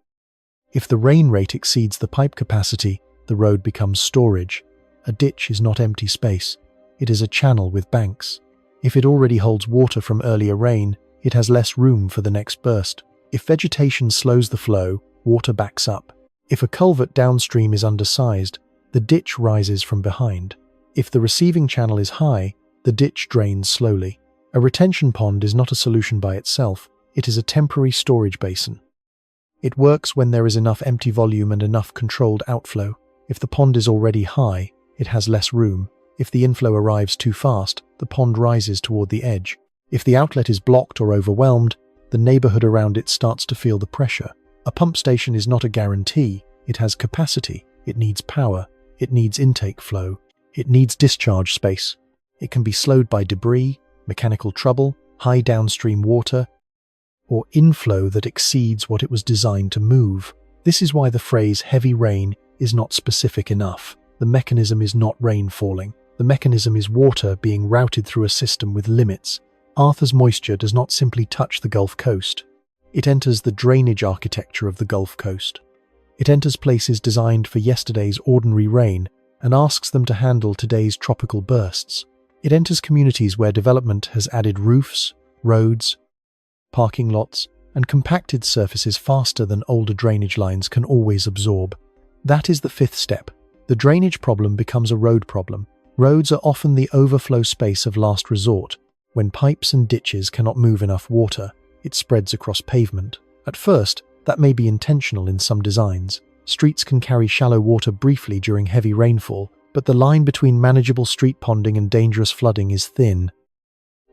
If the rain rate exceeds the pipe capacity, the road becomes storage. A ditch is not empty space. It is a channel with banks. If it already holds water from earlier rain, it has less room for the next burst. If vegetation slows the flow, water backs up. If a culvert downstream is undersized, the ditch rises from behind. If the receiving channel is high, the ditch drains slowly. A retention pond is not a solution by itself. It is a temporary storage basin. It works when there is enough empty volume and enough controlled outflow. If the pond is already high, it has less room. If the inflow arrives too fast, the pond rises toward the edge. If the outlet is blocked or overwhelmed, the neighborhood around it starts to feel the pressure. A pump station is not a guarantee. It has capacity. It needs power. It needs intake flow. It needs discharge space. It can be slowed by debris, mechanical trouble, high downstream water, or inflow that exceeds what it was designed to move. This is why the phrase heavy rain is not specific enough. The mechanism is not rain falling. The mechanism is water being routed through a system with limits. Arthur's moisture does not simply touch the Gulf Coast. It enters the drainage architecture of the Gulf Coast. It enters places designed for yesterday's ordinary rain and asks them to handle today's tropical bursts. It enters communities where development has added roofs, roads, parking lots, and compacted surfaces faster than older drainage lines can always absorb. That is the fifth step. The drainage problem becomes a road problem. Roads are often the overflow space of last resort. When pipes and ditches cannot move enough water, it spreads across pavement. At first, that may be intentional in some designs. Streets can carry shallow water briefly during heavy rainfall, but the line between manageable street ponding and dangerous flooding is thin.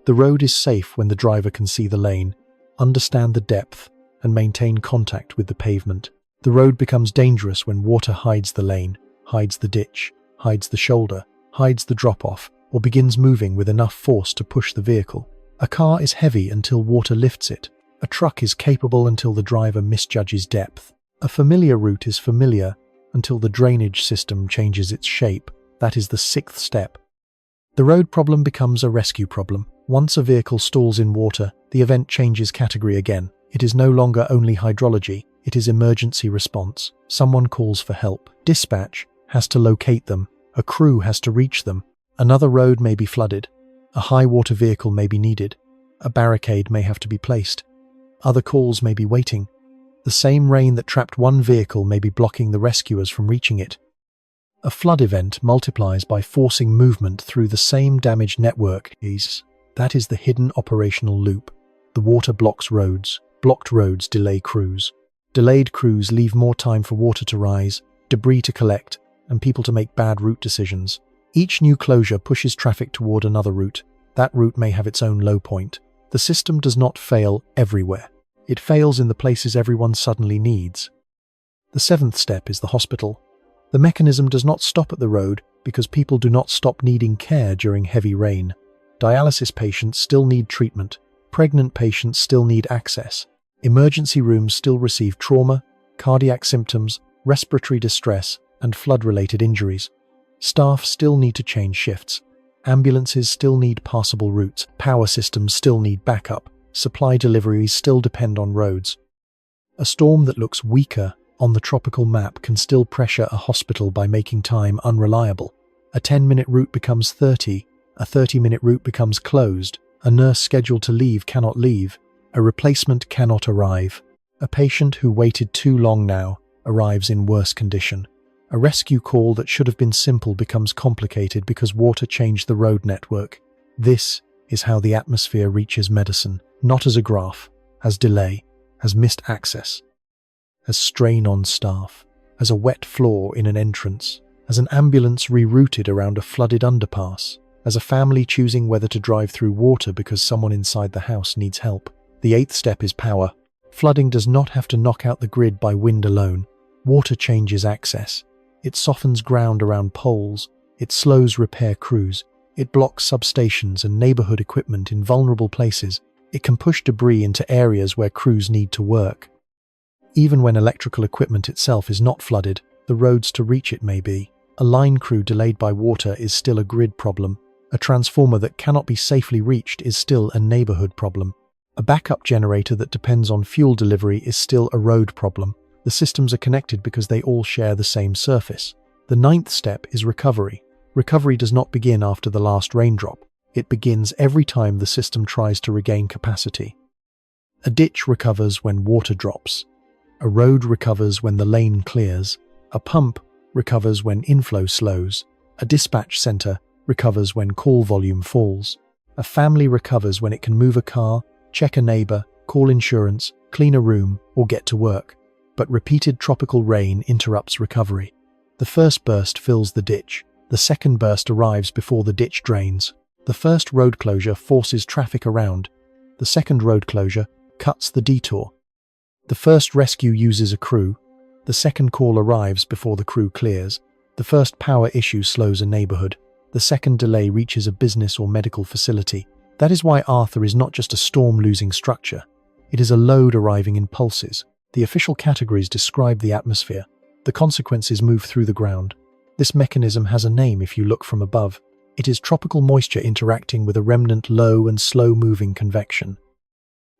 The road is safe when the driver can see the lane, understand the depth, and maintain contact with the pavement. The road becomes dangerous when water hides the lane, hides the ditch, hides the shoulder, hides the drop-off, or begins moving with enough force to push the vehicle. A car is heavy until water lifts it. A truck is capable until the driver misjudges depth. A familiar route is familiar until the drainage system changes its shape. That is the sixth step. The road problem becomes a rescue problem. Once a vehicle stalls in water, the event changes category again. It is no longer only hydrology, it is emergency response. Someone calls for help. Dispatch has to locate them. A crew has to reach them. Another road may be flooded. A high water vehicle may be needed. A barricade may have to be placed. Other calls may be waiting. The same rain that trapped one vehicle may be blocking the rescuers from reaching it. A flood event multiplies by forcing movement through the same damaged network. That is the hidden operational loop. The water blocks roads. Blocked roads delay crews. Delayed crews leave more time for water to rise, debris to collect, and people to make bad route decisions. Each new closure pushes traffic toward another route. That route may have its own low point. The system does not fail everywhere. It fails in the places everyone suddenly needs. The seventh step is the hospital. The mechanism does not stop at the road because people do not stop needing care during heavy rain. Dialysis patients still need treatment. Pregnant patients still need access. Emergency rooms still receive trauma, cardiac symptoms, respiratory distress, and flood-related injuries. Staff still need to change shifts. Ambulances still need passable routes. Power systems still need backup. Supply deliveries still depend on roads. A storm that looks weaker on the tropical map can still pressure a hospital by making time unreliable. A 10-minute route becomes 30. A 30-minute route becomes closed. A nurse scheduled to leave cannot leave. A replacement cannot arrive. A patient who waited too long now arrives in worse condition. A rescue call that should have been simple becomes complicated because water changed the road network. This is how the atmosphere reaches medicine, not as a graph, as delay, as missed access, as strain on staff, as a wet floor in an entrance, as an ambulance rerouted around a flooded underpass, as a family choosing whether to drive through water because someone inside the house needs help. The eighth step is power. Flooding does not have to knock out the grid by wind alone. Water changes access. It softens ground around poles. It slows repair crews. It blocks substations and neighborhood equipment in vulnerable places. It can push debris into areas where crews need to work. Even when electrical equipment itself is not flooded, the roads to reach it may be. A line crew delayed by water is still a grid problem. A transformer that cannot be safely reached is still a neighborhood problem. A backup generator that depends on fuel delivery is still a road problem. The systems are connected because they all share the same surface. The ninth step is recovery. Recovery does not begin after the last raindrop. It begins every time the system tries to regain capacity. A ditch recovers when water drops. A road recovers when the lane clears. A pump recovers when inflow slows. A dispatch center recovers when call volume falls. A family recovers when it can move a car, check a neighbor, call insurance, clean a room, or get to work. But repeated tropical rain interrupts recovery. The first burst fills the ditch. The second burst arrives before the ditch drains. The first road closure forces traffic around. The second road closure cuts the detour. The first rescue uses a crew. The second call arrives before the crew clears. The first power issue slows a neighborhood. The second delay reaches a business or medical facility. That is why Arthur is not just a storm losing structure. It is a load arriving in pulses. The official categories describe the atmosphere. The consequences move through the ground. This mechanism has a name if you look from above. It is tropical moisture interacting with a remnant low and slow-moving convection.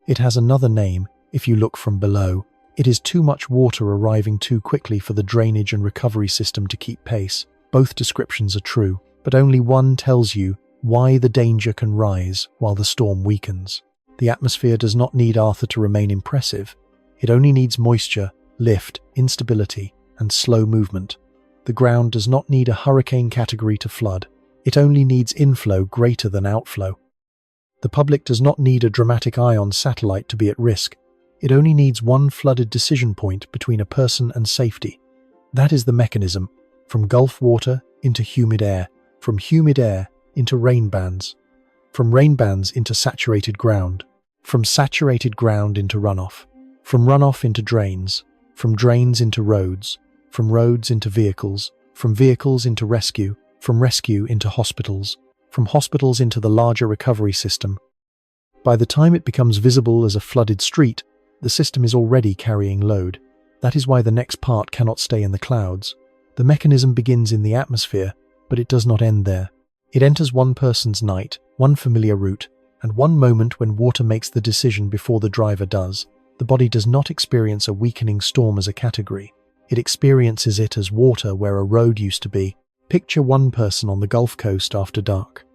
It has another name if you look from below. It is too much water arriving too quickly for the drainage and recovery system to keep pace. Both descriptions are true, but only one tells you why the danger can rise while the storm weakens. The atmosphere does not need Arthur to remain impressive. It only needs moisture, lift, instability, and slow movement. The ground does not need a hurricane category to flood. It only needs inflow greater than outflow. The public does not need a dramatic eye on satellite to be at risk. It only needs one flooded decision point between a person and safety. That is the mechanism, from Gulf water into humid air, from humid air into rain bands, from rain bands into saturated ground, from saturated ground into runoff, from runoff into drains, from drains into roads, from roads into vehicles, from vehicles into rescue, from rescue into hospitals, from hospitals into the larger recovery system. By the time it becomes visible as a flooded street, the system is already carrying load. That is why the next part cannot stay in the clouds. The mechanism begins in the atmosphere, but it does not end there. It enters one person's night, one familiar route, and one moment when water makes the decision before the driver does. The body does not experience a weakening storm as a category. It experiences it as water where a road used to be. Picture one person on the Gulf Coast after dark.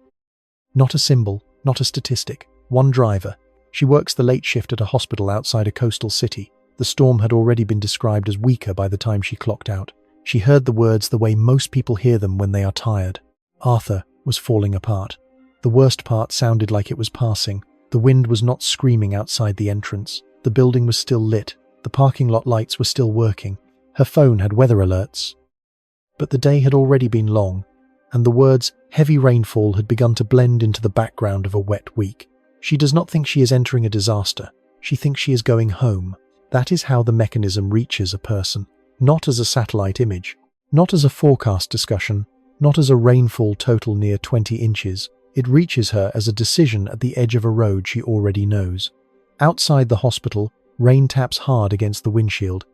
Not a symbol, not a statistic. One driver. She works the late shift at a hospital outside a coastal city. The storm had already been described as weaker by the time she clocked out. She heard the words the way most people hear them when they are tired. Arthur was falling apart. The worst part sounded like it was passing. The wind was not screaming outside the entrance. The building was still lit. The parking lot lights were still working. Her phone had weather alerts. But the day had already been long, and the words heavy rainfall had begun to blend into the background of a wet week. She does not think she is entering a disaster. She thinks she is going home. That is how the mechanism reaches a person. Not as a satellite image. Not as a forecast discussion. Not as a rainfall total near 20 inches. It reaches her as a decision at the edge of a road she already knows. Outside the hospital, rain taps hard against the windshield.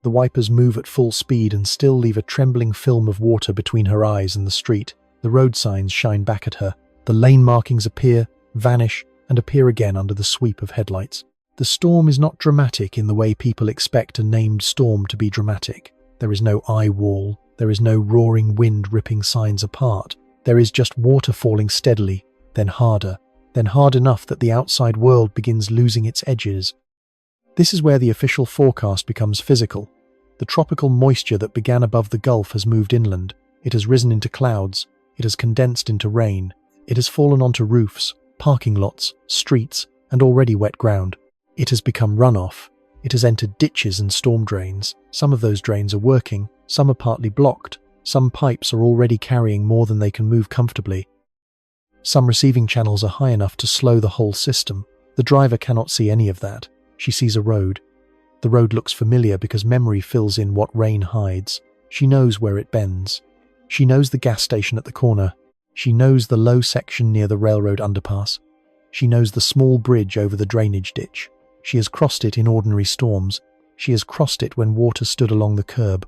The wipers move at full speed and still leave a trembling film of water between her eyes and the street. The road signs shine back at her. The lane markings appear, vanish, and appear again under the sweep of headlights. The storm is not dramatic in the way people expect a named storm to be dramatic. There is no eye wall. There is no roaring wind ripping signs apart. There is just water falling steadily, then harder, then hard enough that the outside world begins losing its edges. This is where the official forecast becomes physical. The tropical moisture that began above the Gulf has moved inland. It has risen into clouds. It has condensed into rain. It has fallen onto roofs, parking lots, streets, and already wet ground. It has become runoff. It has entered ditches and storm drains. Some of those drains are working. Some are partly blocked. Some pipes are already carrying more than they can move comfortably. Some receiving channels are high enough to slow the whole system. The driver cannot see any of that. She sees a road. The road looks familiar because memory fills in what rain hides. She knows where it bends. She knows the gas station at the corner. She knows the low section near the railroad underpass. She knows the small bridge over the drainage ditch. She has crossed it in ordinary storms. She has crossed it when water stood along the curb.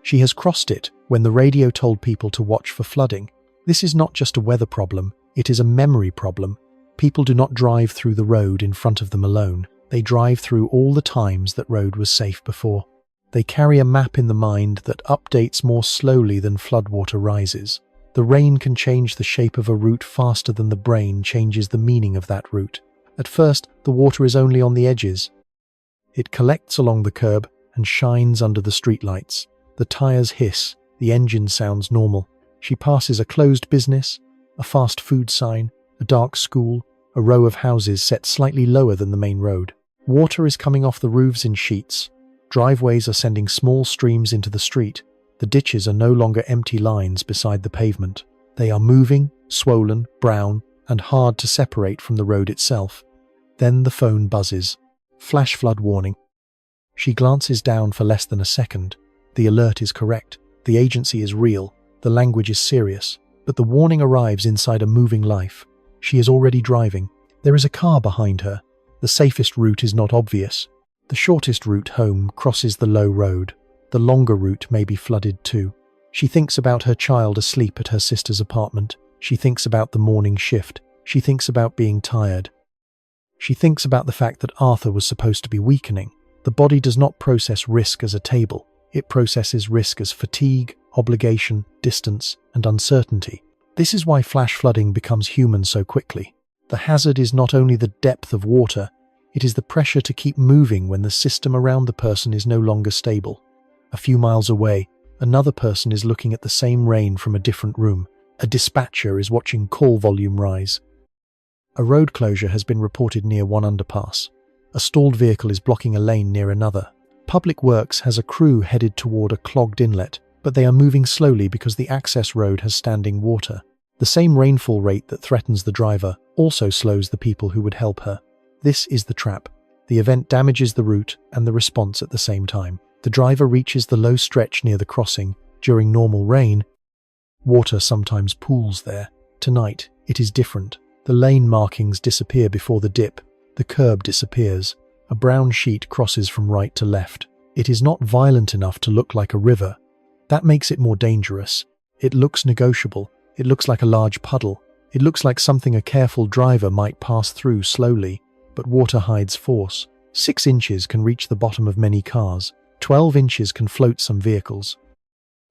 She has crossed it when the radio told people to watch for flooding. This is not just a weather problem, it is a memory problem. People do not drive through the road in front of them alone. They drive through all the times that road was safe before. They carry a map in the mind that updates more slowly than floodwater rises. The rain can change the shape of a route faster than the brain changes the meaning of that route. At first, the water is only on the edges. It collects along the curb and shines under the streetlights. The tires hiss. The engine sounds normal. She passes a closed business, a fast food sign, a dark school, a row of houses set slightly lower than the main road. Water is coming off the roofs in sheets. Driveways are sending small streams into the street. The ditches are no longer empty lines beside the pavement. They are moving, swollen, brown, and hard to separate from the road itself. Then the phone buzzes. Flash flood warning. She glances down for less than a second. The alert is correct. The agency is real. The language is serious. But the warning arrives inside a moving life. She is already driving. There is a car behind her. The safest route is not obvious. The shortest route home crosses the low road. The longer route may be flooded too. She thinks about her child asleep at her sister's apartment. She thinks about the morning shift. She thinks about being tired. She thinks about the fact that Arthur was supposed to be weakening. The body does not process risk as a table. It processes risk as fatigue, obligation, distance, and uncertainty. This is why flash flooding becomes human so quickly. The hazard is not only the depth of water, it is the pressure to keep moving when the system around the person is no longer stable. A few miles away, another person is looking at the same rain from a different room. A dispatcher is watching call volume rise. A road closure has been reported near one underpass. A stalled vehicle is blocking a lane near another. Public Works has a crew headed toward a clogged inlet, but they are moving slowly because the access road has standing water. The same rainfall rate that threatens the driver also slows the people who would help her. This is the trap. The event damages the route and the response at the same time. The driver reaches the low stretch near the crossing. During normal rain, water sometimes pools there. Tonight, it is different. The lane markings disappear before the dip. The curb disappears. A brown sheet crosses from right to left. It is not violent enough to look like a river. That makes it more dangerous. It looks negotiable. It looks like a large puddle. It looks like something a careful driver might pass through slowly. But water hides force. 6 inches can reach the bottom of many cars. 12 inches can float some vehicles.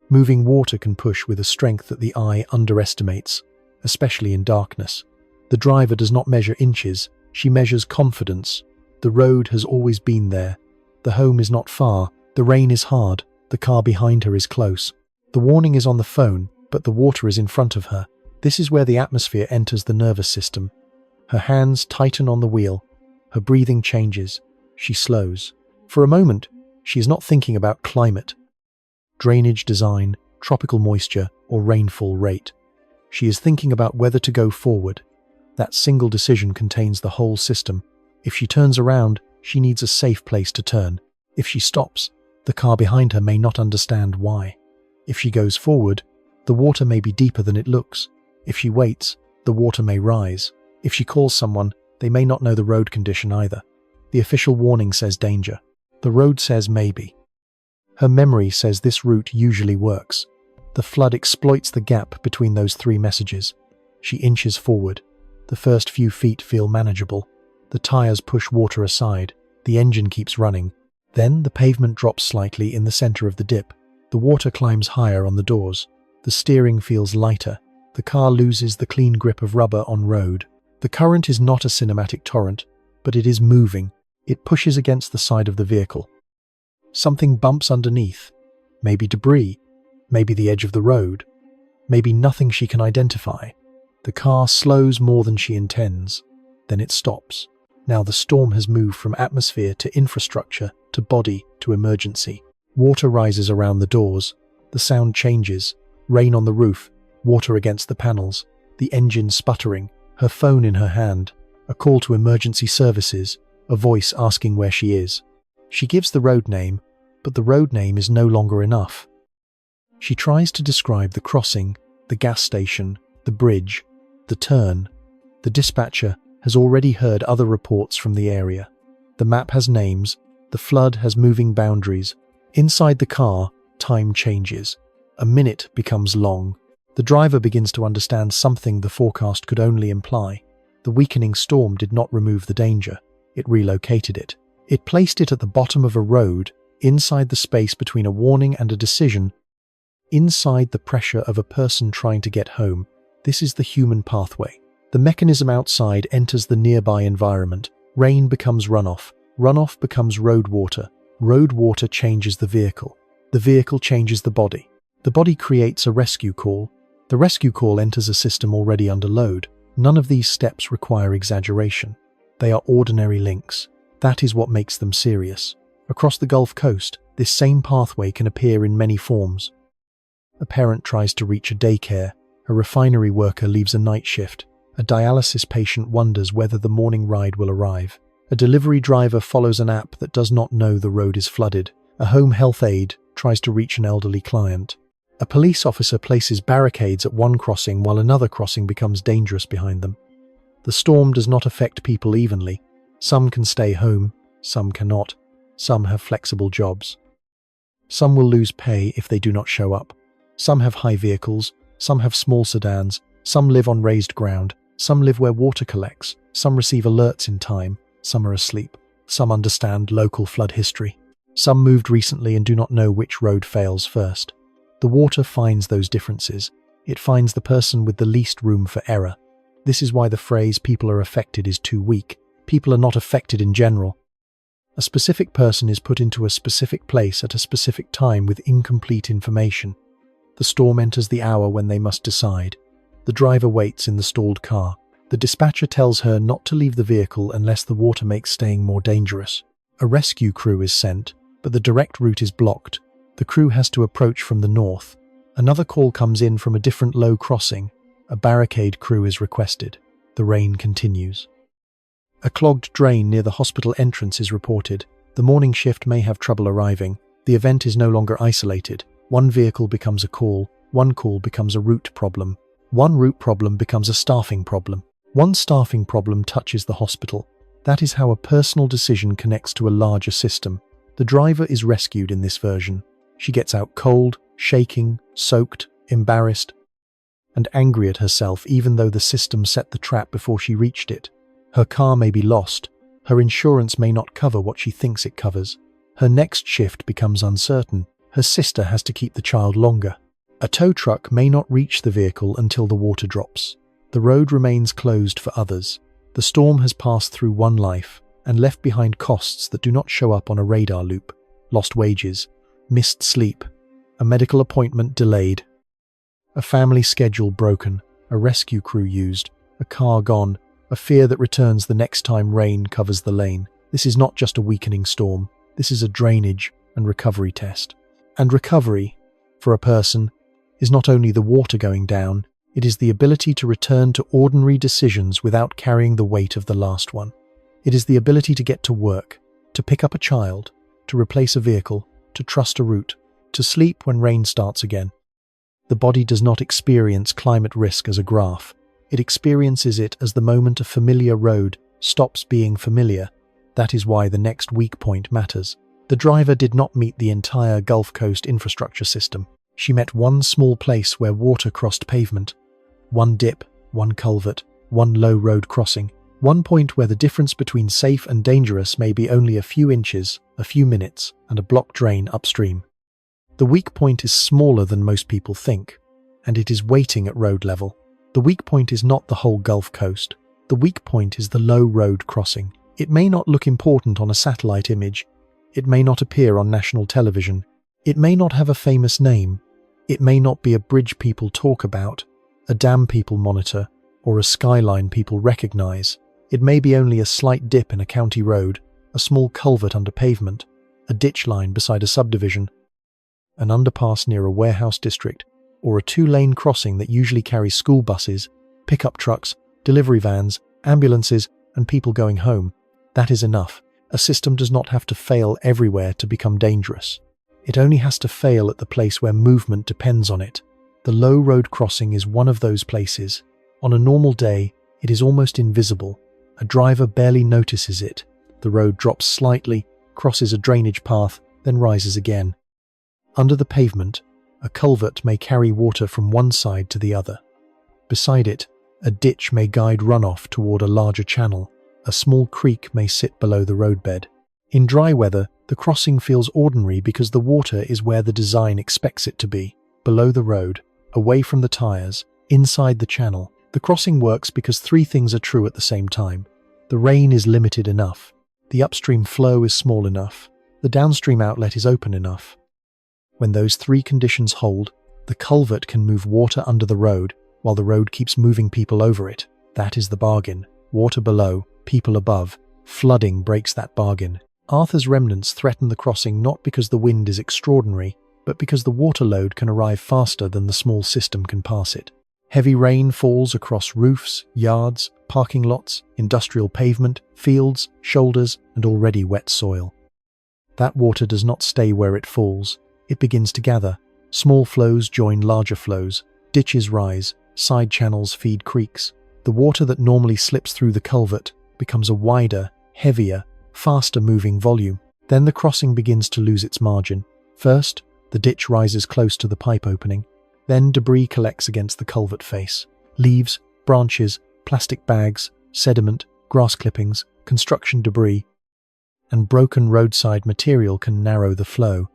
Moving water can push with a strength that the eye underestimates, especially in darkness. The driver does not measure inches, she measures confidence. The road has always been there. The home is not far. The rain is hard. The car behind her is close. The warning is on the phone, but the water is in front of her. This is where the atmosphere enters the nervous system. Her hands tighten on the wheel. Her breathing changes. She slows. For a moment, she is not thinking about climate, drainage design, tropical moisture, or rainfall rate. She is thinking about whether to go forward. That single decision contains the whole system. If she turns around, she needs a safe place to turn. If she stops, the car behind her may not understand why. If she goes forward, the water may be deeper than it looks. If she waits, the water may rise. If she calls someone, they may not know the road condition either. The official warning says danger. The road says maybe. Her memory says this route usually works. The flood exploits the gap between those 3 messages. She inches forward. The first few feet feel manageable. The tires push water aside. The engine keeps running. Then the pavement drops slightly in the center of the dip. The water climbs higher on the doors. The steering feels lighter. The car loses the clean grip of rubber on road. The current is not a cinematic torrent, but it is moving. It pushes against the side of the vehicle. Something bumps underneath. Maybe debris. Maybe the edge of the road. Maybe nothing she can identify. The car slows more than she intends. Then it stops. Now the storm has moved from atmosphere to infrastructure, to body, to emergency. Water rises around the doors. The sound changes. Rain on the roof. Water against the panels. The engine sputtering. Her phone in her hand. A call to emergency services. A voice asking where she is. She gives the road name, but the road name is no longer enough. She tries to describe the crossing, the gas station, the bridge, the turn. The dispatcher has already heard other reports from the area. The map has names. The flood has moving boundaries. Inside the car, time changes. A minute becomes long. The driver begins to understand something the forecast could only imply. The weakening storm did not remove the danger. It relocated it. It placed it at the bottom of a road, inside the space between a warning and a decision, inside the pressure of a person trying to get home. This is the human pathway. The mechanism outside enters the nearby environment. Rain becomes runoff. Runoff becomes road water. Road water changes the vehicle. The vehicle changes the body. The body creates a rescue call. The rescue call enters a system already under load. None of these steps require exaggeration. They are ordinary links. That is what makes them serious. Across the Gulf Coast, this same pathway can appear in many forms. A parent tries to reach a daycare. A refinery worker leaves a night shift. A dialysis patient wonders whether the morning ride will arrive. A delivery driver follows an app that does not know the road is flooded. A home health aide tries to reach an elderly client. A police officer places barricades at one crossing while another crossing becomes dangerous behind them. The storm does not affect people evenly. Some can stay home, some cannot. Some have flexible jobs. Some will lose pay if they do not show up. Some have high vehicles, some have small sedans, some live on raised ground, some live where water collects, some receive alerts in time, some are asleep. Some understand local flood history. Some moved recently and do not know which road fails first. The water finds those differences. It finds the person with the least room for error. This is why the phrase "people are affected" is too weak. People are not affected in general. A specific person is put into a specific place at a specific time with incomplete information. The storm enters the hour when they must decide. The driver waits in the stalled car. The dispatcher tells her not to leave the vehicle unless the water makes staying more dangerous. A rescue crew is sent, but the direct route is blocked. The crew has to approach from the north. Another call comes in from a different low crossing. A barricade crew is requested. The rain continues. A clogged drain near the hospital entrance is reported. The morning shift may have trouble arriving. The event is no longer isolated. One vehicle becomes a call. One call becomes a route problem. One route problem becomes a staffing problem. One staffing problem touches the hospital. That is how a personal decision connects to a larger system. The driver is rescued in this version. She gets out cold, shaking, soaked, embarrassed, and angry at herself even though the system set the trap before she reached it. Her car may be lost. Her insurance may not cover what she thinks it covers. Her next shift becomes uncertain. Her sister has to keep the child longer. A tow truck may not reach the vehicle until the water drops. The road remains closed for others. The storm has passed through one life and left behind costs that do not show up on a radar loop. Lost wages, missed sleep, a medical appointment delayed, a family schedule broken, a rescue crew used, a car gone, a fear that returns the next time rain covers the lane. This is not just a weakening storm. This is a drainage and recovery test. And recovery, for a person, is not only the water going down, it is the ability to return to ordinary decisions without carrying the weight of the last one. It is the ability to get to work, to pick up a child, to replace a vehicle, to trust a route, to sleep when rain starts again. The body does not experience climate risk as a graph. It experiences it as the moment a familiar road stops being familiar. That is why the next weak point matters. The driver did not meet the entire Gulf Coast infrastructure system. She met one small place where water crossed pavement. One dip, one culvert, one low road crossing. One point where the difference between safe and dangerous may be only a few inches, a few minutes, and a blocked drain upstream. The weak point is smaller than most people think, and it is waiting at road level. The weak point is not the whole Gulf Coast. The weak point is the low road crossing. It may not look important on a satellite image. It may not appear on national television. It may not have a famous name. It may not be a bridge people talk about, a dam people monitor, or a skyline people recognize. It may be only a slight dip in a county road, a small culvert under pavement, a ditch line beside a subdivision, an underpass near a warehouse district, or a two-lane crossing that usually carries school buses, pickup trucks, delivery vans, ambulances, and people going home. That is enough. A system does not have to fail everywhere to become dangerous. It only has to fail at the place where movement depends on it. The low road crossing is one of those places. On a normal day, it is almost invisible. A driver barely notices it. The road drops slightly, crosses a drainage path, then rises again. Under the pavement, a culvert may carry water from one side to the other. Beside it, a ditch may guide runoff toward a larger channel. A small creek may sit below the roadbed. In dry weather, the crossing feels ordinary because the water is where the design expects it to be, below the road, away from the tires, inside the channel. The crossing works because three things are true at the same time. The rain is limited enough. The upstream flow is small enough. The downstream outlet is open enough. When those three conditions hold, the culvert can move water under the road while the road keeps moving people over it. That is the bargain. Water below, people above. Flooding breaks that bargain. Arthur's remnants threaten the crossing not because the wind is extraordinary, but because the water load can arrive faster than the small system can pass it. Heavy rain falls across roofs, yards, parking lots, industrial pavement, fields, shoulders, and already wet soil. That water does not stay where it falls. It begins to gather. Small flows join larger flows. Ditches rise. Side channels feed creeks. The water that normally slips through the culvert becomes a wider, heavier, faster-moving volume. Then the crossing begins to lose its margin. First, the ditch rises close to the pipe opening. Then debris collects against the culvert face. Leaves, branches, plastic bags, sediment, grass clippings, construction debris, and broken roadside material can narrow the flow.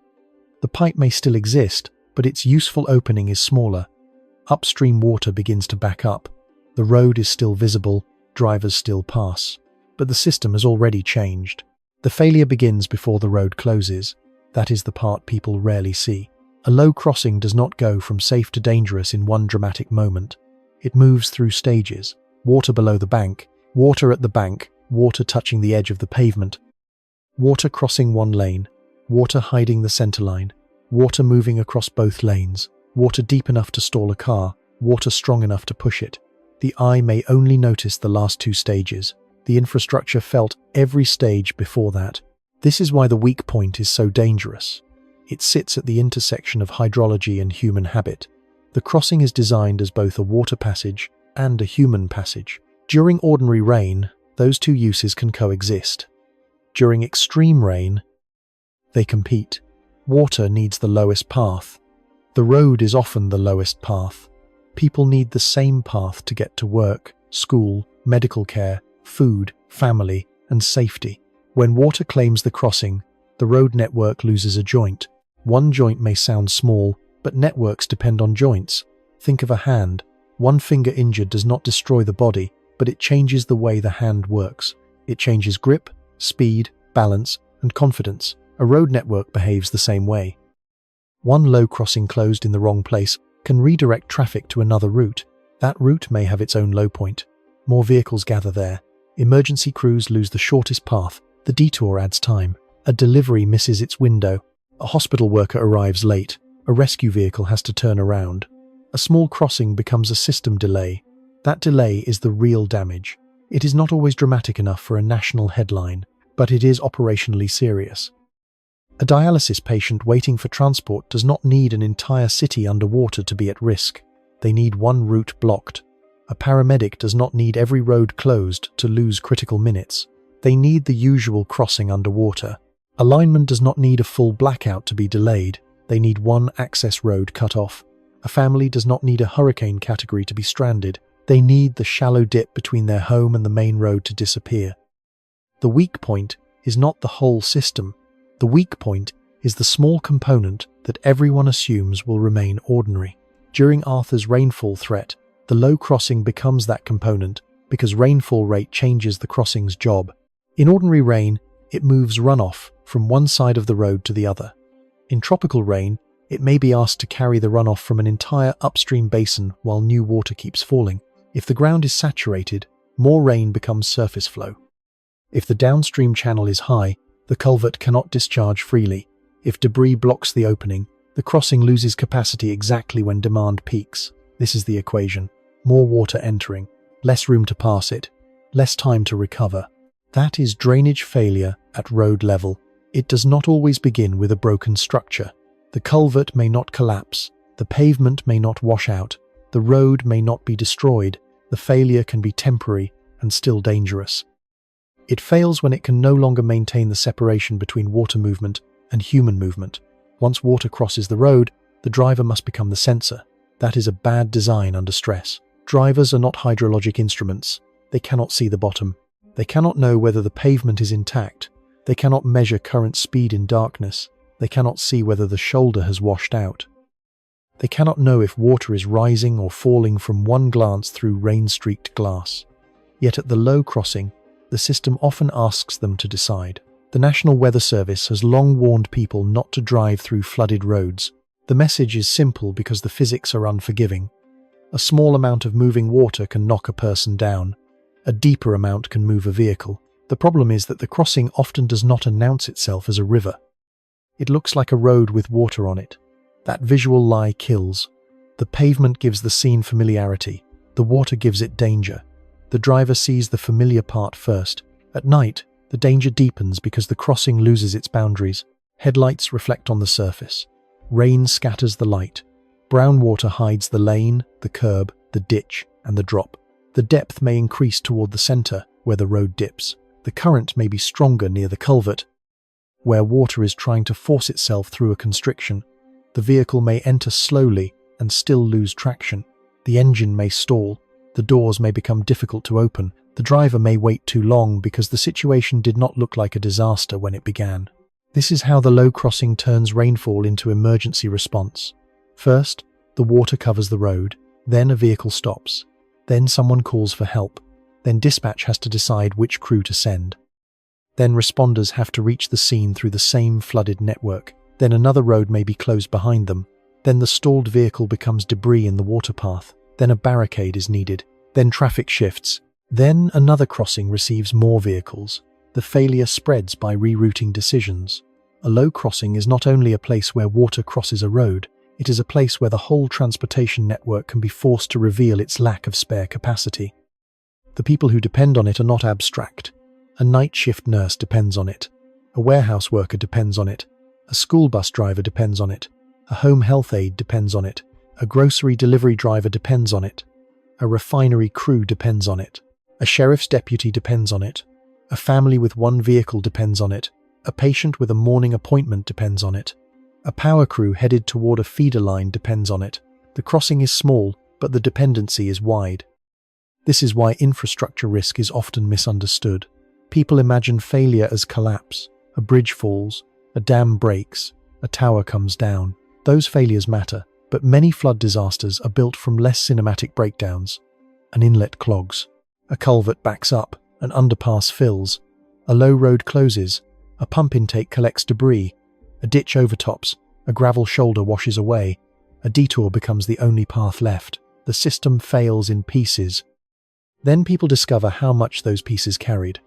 The pipe may still exist, but its useful opening is smaller. Upstream water begins to back up. The road is still visible, drivers still pass. But the system has already changed. The failure begins before the road closes. That is the part people rarely see. A low crossing does not go from safe to dangerous in one dramatic moment. It moves through stages. Water below the bank, water at the bank, water touching the edge of the pavement, water crossing one lane, water hiding the center line, water moving across both lanes, water deep enough to stall a car, water strong enough to push it. The eye may only notice the last two stages. The infrastructure felt every stage before that. This is why the weak point is so dangerous. It sits at the intersection of hydrology and human habit. The crossing is designed as both a water passage and a human passage. During ordinary rain, those two uses can coexist. During extreme rain, they compete. Water needs the lowest path. The road is often the lowest path. People need the same path to get to work, school, medical care, food, family, and safety. When water claims the crossing, the road network loses a joint. One joint may sound small, but networks depend on joints. Think of a hand. One finger injured does not destroy the body, but it changes the way the hand works. It changes grip, speed, balance, and confidence. A road network behaves the same way. One low crossing closed in the wrong place can redirect traffic to another route. That route may have its own low point. More vehicles gather there. Emergency crews lose the shortest path. The detour adds time. A delivery misses its window. A hospital worker arrives late. A rescue vehicle has to turn around. A small crossing becomes a system delay. That delay is the real damage. It is not always dramatic enough for a national headline, but it is operationally serious. A dialysis patient waiting for transport does not need an entire city underwater to be at risk. They need one route blocked. A paramedic does not need every road closed to lose critical minutes. They need the usual crossing underwater. A lineman does not need a full blackout to be delayed. They need one access road cut off. A family does not need a hurricane category to be stranded. They need the shallow dip between their home and the main road to disappear. The weak point is not the whole system. The weak point is the small component that everyone assumes will remain ordinary. During Arthur's rainfall threat, the low crossing becomes that component because rainfall rate changes the crossing's job. In ordinary rain, it moves runoff from one side of the road to the other. In tropical rain, it may be asked to carry the runoff from an entire upstream basin while new water keeps falling. If the ground is saturated, more rain becomes surface flow. If the downstream channel is high, the culvert cannot discharge freely. If debris blocks the opening, the crossing loses capacity exactly when demand peaks. This is the equation. More water entering, less room to pass it, less time to recover. That is drainage failure at road level. It does not always begin with a broken structure. The culvert may not collapse, the pavement may not wash out, the road may not be destroyed. The failure can be temporary and still dangerous. It fails when it can no longer maintain the separation between water movement and human movement. Once water crosses the road, the driver must become the sensor. That is a bad design under stress. Drivers are not hydrologic instruments. They cannot see the bottom. They cannot know whether the pavement is intact. They cannot measure current speed in darkness. They cannot see whether the shoulder has washed out. They cannot know if water is rising or falling from one glance through rain-streaked glass. Yet at the low crossing, the system often asks them to decide. The National Weather Service has long warned people not to drive through flooded roads. The message is simple because the physics are unforgiving. A small amount of moving water can knock a person down. A deeper amount can move a vehicle. The problem is that the crossing often does not announce itself as a river. It looks like a road with water on it. That visual lie kills. The pavement gives the scene familiarity. The water gives it danger. The driver sees the familiar part first. At night, the danger deepens because the crossing loses its boundaries. Headlights reflect on the surface. Rain scatters the light. Brown water hides the lane, the curb, the ditch, and the drop. The depth may increase toward the center, where the road dips. The current may be stronger near the culvert, where water is trying to force itself through a constriction. The vehicle may enter slowly and still lose traction. The engine may stall. The doors may become difficult to open. The driver may wait too long because the situation did not look like a disaster when it began. This is how the low crossing turns rainfall into emergency response. First, the water covers the road. Then a vehicle stops. Then someone calls for help. Then dispatch has to decide which crew to send. Then responders have to reach the scene through the same flooded network. Then another road may be closed behind them. Then the stalled vehicle becomes debris in the water path. Then a barricade is needed. Then traffic shifts. Then another crossing receives more vehicles. The failure spreads by rerouting decisions. A low crossing is not only a place where water crosses a road, it is a place where the whole transportation network can be forced to reveal its lack of spare capacity. The people who depend on it are not abstract. A night shift nurse depends on it. A warehouse worker depends on it. A school bus driver depends on it. A home health aide depends on it. A grocery delivery driver depends on it. A refinery crew depends on it. A sheriff's deputy depends on it. A family with one vehicle depends on it. A patient with a morning appointment depends on it. A power crew headed toward a feeder line depends on it. The crossing is small, but the dependency is wide. This is why infrastructure risk is often misunderstood. People imagine failure as collapse. A bridge falls, a dam breaks, a tower comes down. Those failures matter, but many flood disasters are built from less cinematic breakdowns. An inlet clogs. A culvert backs up. An underpass fills. A low road closes. A pump intake collects debris. A ditch overtops. A gravel shoulder washes away. A detour becomes the only path left. The system fails in pieces. Then people discover how much those pieces carried.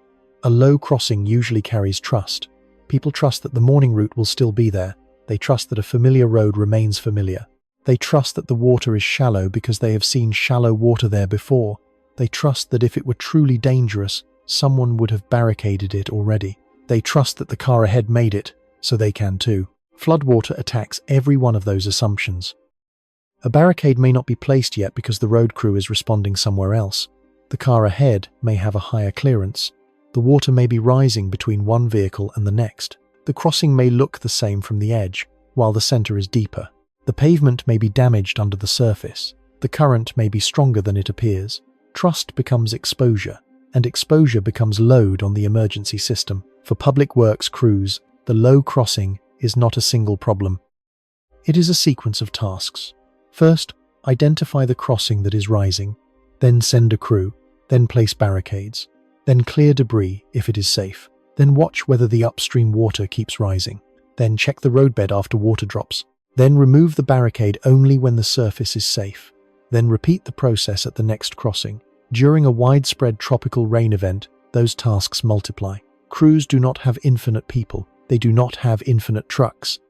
A low crossing usually carries trust. People trust that the morning route will still be there. They trust that a familiar road remains familiar. They trust that the water is shallow because they have seen shallow water there before. They trust that if it were truly dangerous, someone would have barricaded it already. They trust that the car ahead made it, so they can too. Floodwater attacks every one of those assumptions. A barricade may not be placed yet because the road crew is responding somewhere else. The car ahead may have a higher clearance. The water may be rising between one vehicle and the next. The crossing may look the same from the edge, while the center is deeper. The pavement may be damaged under the surface. The current may be stronger than it appears. Trust becomes exposure, and exposure becomes load on the emergency system. For public works crews, the low crossing is not a single problem. It is a sequence of tasks. First, identify the crossing that is rising. Then send a crew. Then place barricades. Then clear debris if it is safe. Then watch whether the upstream water keeps rising. Then check the roadbed after water drops. Then remove the barricade only when the surface is safe. Then repeat the process at the next crossing. During a widespread tropical rain event, those tasks multiply. Crews do not have infinite people. They do not have infinite trucks.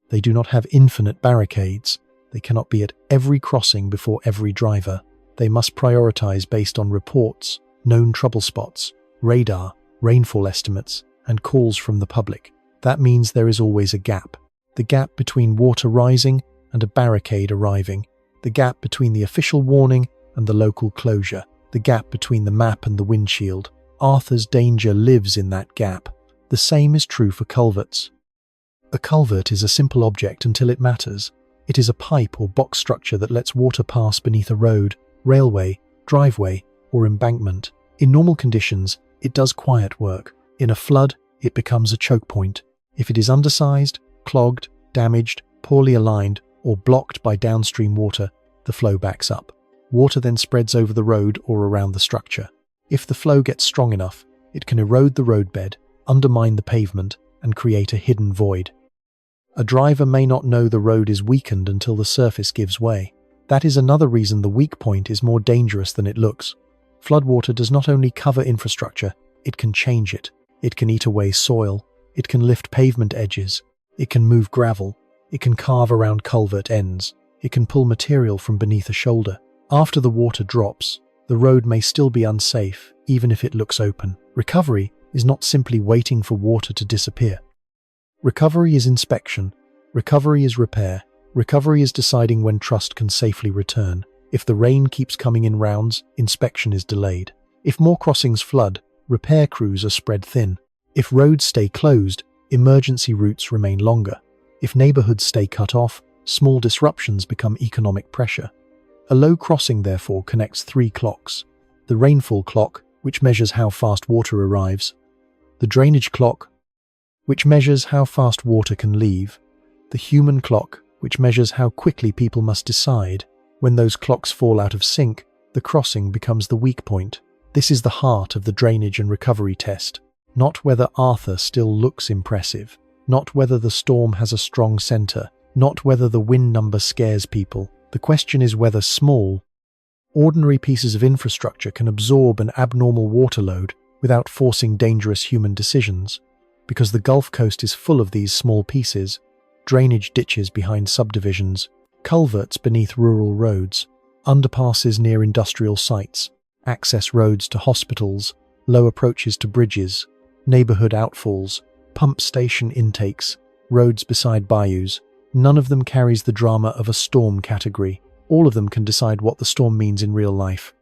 They do not have infinite barricades. They cannot be at every crossing before every driver. They must prioritize based on reports, known trouble spots, radar, rainfall estimates, and calls from the public. That means there is always a gap. The gap between water rising and a barricade arriving. The gap between the official warning and the local closure. The gap between the map and the windshield. Arthur's danger lives in that gap. The same is true for culverts. A culvert is a simple object until it matters. It is a pipe or box structure that lets water pass beneath a road, railway, driveway, or embankment. In normal conditions, it does quiet work. In a flood, it becomes a choke point. If it is undersized, clogged, damaged, poorly aligned, or blocked by downstream water, the flow backs up. Water then spreads over the road or around the structure. If the flow gets strong enough, it can erode the roadbed, undermine the pavement, and create a hidden void. A driver may not know the road is weakened until the surface gives way. That is another reason the weak point is more dangerous than it looks. Floodwater does not only cover infrastructure, it can change it. It can eat away soil. It can lift pavement edges. It can move gravel. It can carve around culvert ends. It can pull material from beneath a shoulder. After the water drops, the road may still be unsafe, even if it looks open. Recovery is not simply waiting for water to disappear. Recovery is inspection. Recovery is repair. Recovery is deciding when trust can safely return. If the rain keeps coming in rounds, inspection is delayed. If more crossings flood, repair crews are spread thin. If roads stay closed, emergency routes remain longer. If neighborhoods stay cut off, small disruptions become economic pressure. A low crossing, therefore, connects three clocks. The rainfall clock, which measures how fast water arrives. The drainage clock, which measures how fast water can leave. The human clock, which measures how quickly people must decide. When those clocks fall out of sync, the crossing becomes the weak point. This is the heart of the drainage and recovery test. Not whether Arthur still looks impressive. Not whether the storm has a strong center. Not whether the wind number scares people. The question is whether small, ordinary pieces of infrastructure can absorb an abnormal water load without forcing dangerous human decisions. Because the Gulf Coast is full of these small pieces, drainage ditches behind subdivisions, culverts beneath rural roads, underpasses near industrial sites, access roads to hospitals, low approaches to bridges, neighborhood outfalls, pump station intakes, roads beside bayous. None of them carries the drama of a storm category. All of them can decide what the storm means in real life.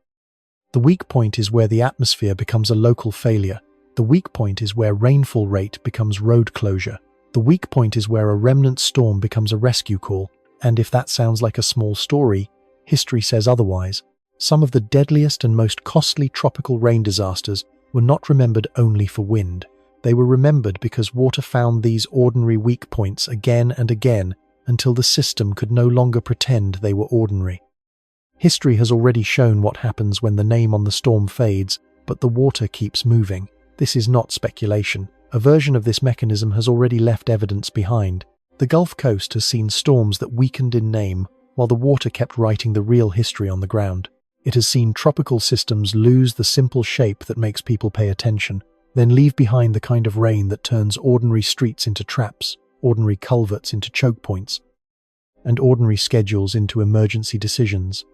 The weak point is where the atmosphere becomes a local failure. The weak point is where rainfall rate becomes road closure. The weak point is where a remnant storm becomes a rescue call. And if that sounds like a small story, history says otherwise. Some of the deadliest and most costly tropical rain disasters were not remembered only for wind. They were remembered because water found these ordinary weak points again and again until the system could no longer pretend they were ordinary. History has already shown what happens when the name on the storm fades, but the water keeps moving. This is not speculation. A version of this mechanism has already left evidence behind. The Gulf Coast has seen storms that weakened in name, while the water kept writing the real history on the ground. It has seen tropical systems lose the simple shape that makes people pay attention, then leave behind the kind of rain that turns ordinary streets into traps, ordinary culverts into choke points, and ordinary schedules into emergency decisions.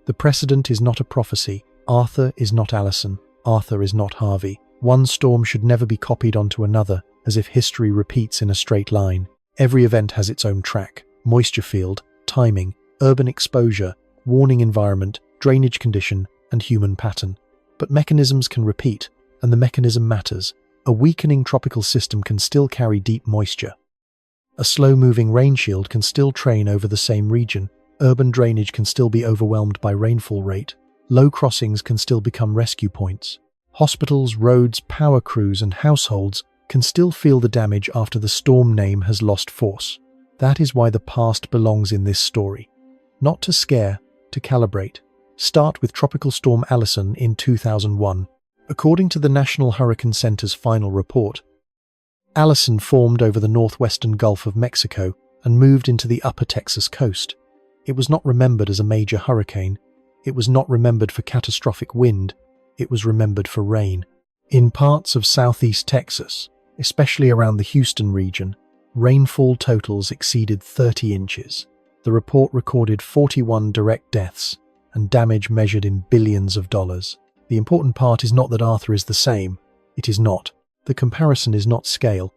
The precedent is not a prophecy. Arthur is not Allison. Arthur is not Harvey. One storm should never be copied onto another, as if history repeats in a straight line. Every event has its own track, moisture field, timing, urban exposure, warning environment, drainage condition, and human pattern. But mechanisms can repeat, and the mechanism matters. A weakening tropical system can still carry deep moisture. A slow-moving rain shield can still train over the same region. Urban drainage can still be overwhelmed by rainfall rate. Low crossings can still become rescue points. Hospitals, roads, power crews, and households can still feel the damage after the storm name has lost force. That is why the past belongs in this story. Not to scare, to calibrate. Start with Tropical Storm Allison in 2001. According to the National Hurricane Center's final report, Allison formed over the northwestern Gulf of Mexico and moved into the upper Texas coast. It was not remembered as a major hurricane. It was not remembered for catastrophic wind. It was remembered for rain. In parts of southeast Texas, especially around the Houston region, rainfall totals exceeded 30 inches. The report recorded 41 direct deaths and damage measured in billions of dollars. The important part is not that Arthur is the same. It is not. The comparison is not scale.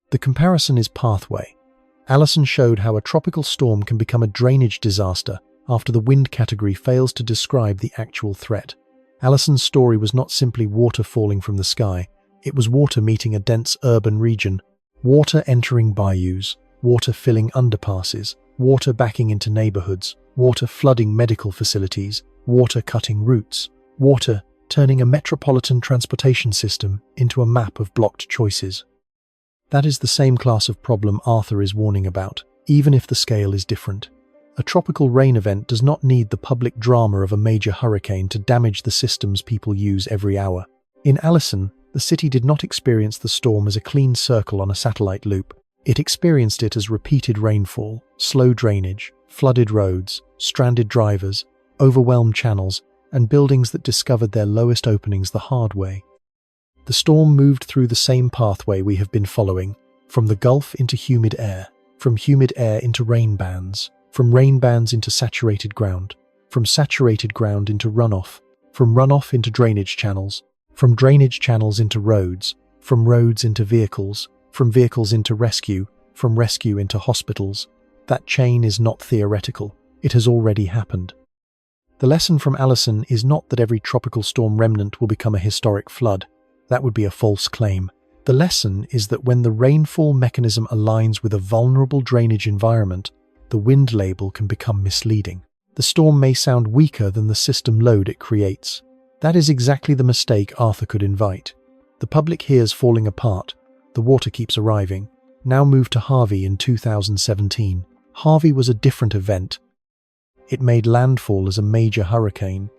The comparison is pathway. Allison showed how a tropical storm can become a drainage disaster after the wind category fails to describe the actual threat. Allison's story was not simply water falling from the sky. It was water meeting a dense urban region, water entering bayous, water filling underpasses, water backing into neighborhoods, water flooding medical facilities, water cutting routes, water turning a metropolitan transportation system into a map of blocked choices. That is the same class of problem Arthur is warning about, even if the scale is different. A tropical rain event does not need the public drama of a major hurricane to damage the systems people use every hour. In Allison, the city did not experience the storm as a clean circle on a satellite loop. It experienced it as repeated rainfall, slow drainage, flooded roads, stranded drivers, overwhelmed channels, and buildings that discovered their lowest openings the hard way. The storm moved through the same pathway we have been following, from the Gulf into humid air, from humid air into rain bands, from rain bands into saturated ground, from saturated ground into runoff, from runoff into drainage channels, from drainage channels into roads, from roads into vehicles, from vehicles into rescue, from rescue into hospitals. That chain is not theoretical. It has already happened. The lesson from Allison is not that every tropical storm remnant will become a historic flood. That would be a false claim. The lesson is that when the rainfall mechanism aligns with a vulnerable drainage environment, the wind label can become misleading. The storm may sound weaker than the system load it creates. That is exactly the mistake Arthur could invite. The public hears falling apart. The water keeps arriving. Now move to Harvey in 2017. Harvey was a different event. It made landfall as a major hurricane.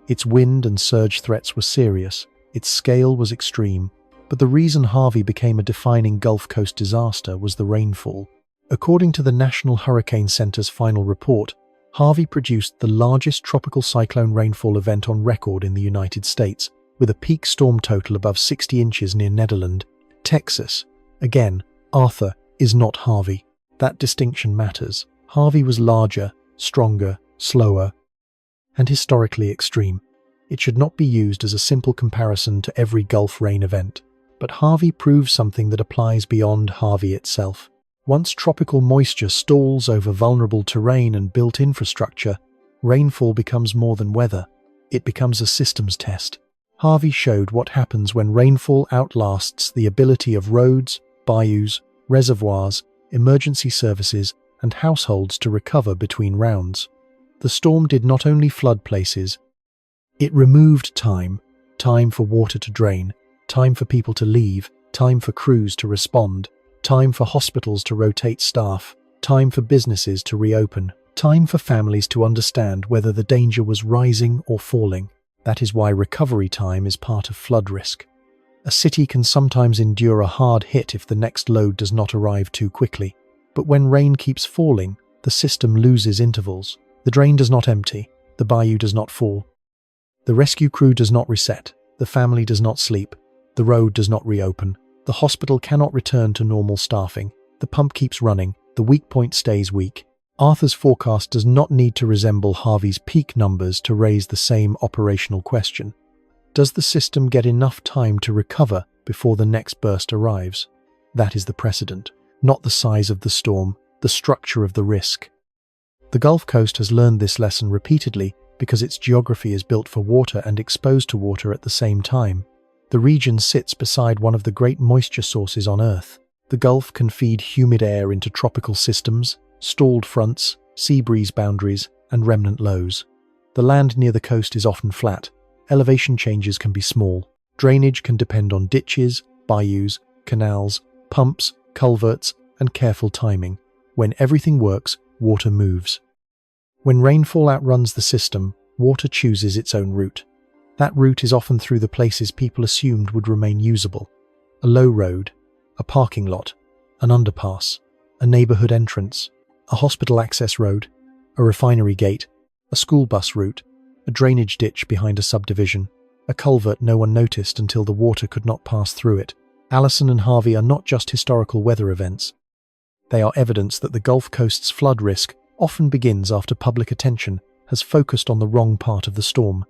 Its wind and surge threats were serious. Its scale was extreme. But the reason Harvey became a defining Gulf Coast disaster was the rainfall. According to the National Hurricane Center's final report, Harvey produced the largest tropical cyclone rainfall event on record in the United States, with a peak storm total above 60 inches near Nederland, Texas. Again, Arthur is not Harvey. That distinction matters. Harvey was larger, stronger, slower, and historically extreme. It should not be used as a simple comparison to every Gulf rain event. But Harvey proves something that applies beyond Harvey itself. Once tropical moisture stalls over vulnerable terrain and built infrastructure, rainfall becomes more than weather. It becomes a systems test. Harvey showed what happens when rainfall outlasts the ability of roads, bayous, reservoirs, emergency services, and households to recover between rounds. The storm did not only flood places, it removed time for water to drain, time for people to leave, time for crews to respond, time for hospitals to rotate staff, time for businesses to reopen, time for families to understand whether the danger was rising or falling. That is why recovery time is part of flood risk. A city can sometimes endure a hard hit if the next load does not arrive too quickly. But when rain keeps falling, the system loses intervals. The drain does not empty. The bayou does not fall. The rescue crew does not reset. The family does not sleep. The road does not reopen. The hospital cannot return to normal staffing. The pump keeps running. The weak point stays weak. Arthur's forecast does not need to resemble Harvey's peak numbers to raise the same operational question. Does the system get enough time to recover before the next burst arrives? That is the precedent, not the size of the storm, the structure of the risk. The Gulf Coast has learned this lesson repeatedly because its geography is built for water and exposed to water at the same time. The region sits beside one of the great moisture sources on Earth. The Gulf can feed humid air into tropical systems, stalled fronts, sea breeze boundaries, and remnant lows. The land near the coast is often flat. Elevation changes can be small. Drainage can depend on ditches, bayous, canals, pumps, culverts, and careful timing. When everything works, water moves. When rainfall outruns the system, water chooses its own route. That route is often through the places people assumed would remain usable. A low road, a parking lot, an underpass, a neighborhood entrance, a hospital access road, a refinery gate, a school bus route, a drainage ditch behind a subdivision, a culvert no one noticed until the water could not pass through it. Allison and Harvey are not just historical weather events. They are evidence that the Gulf Coast's flood risk often begins after public attention has focused on the wrong part of the storm.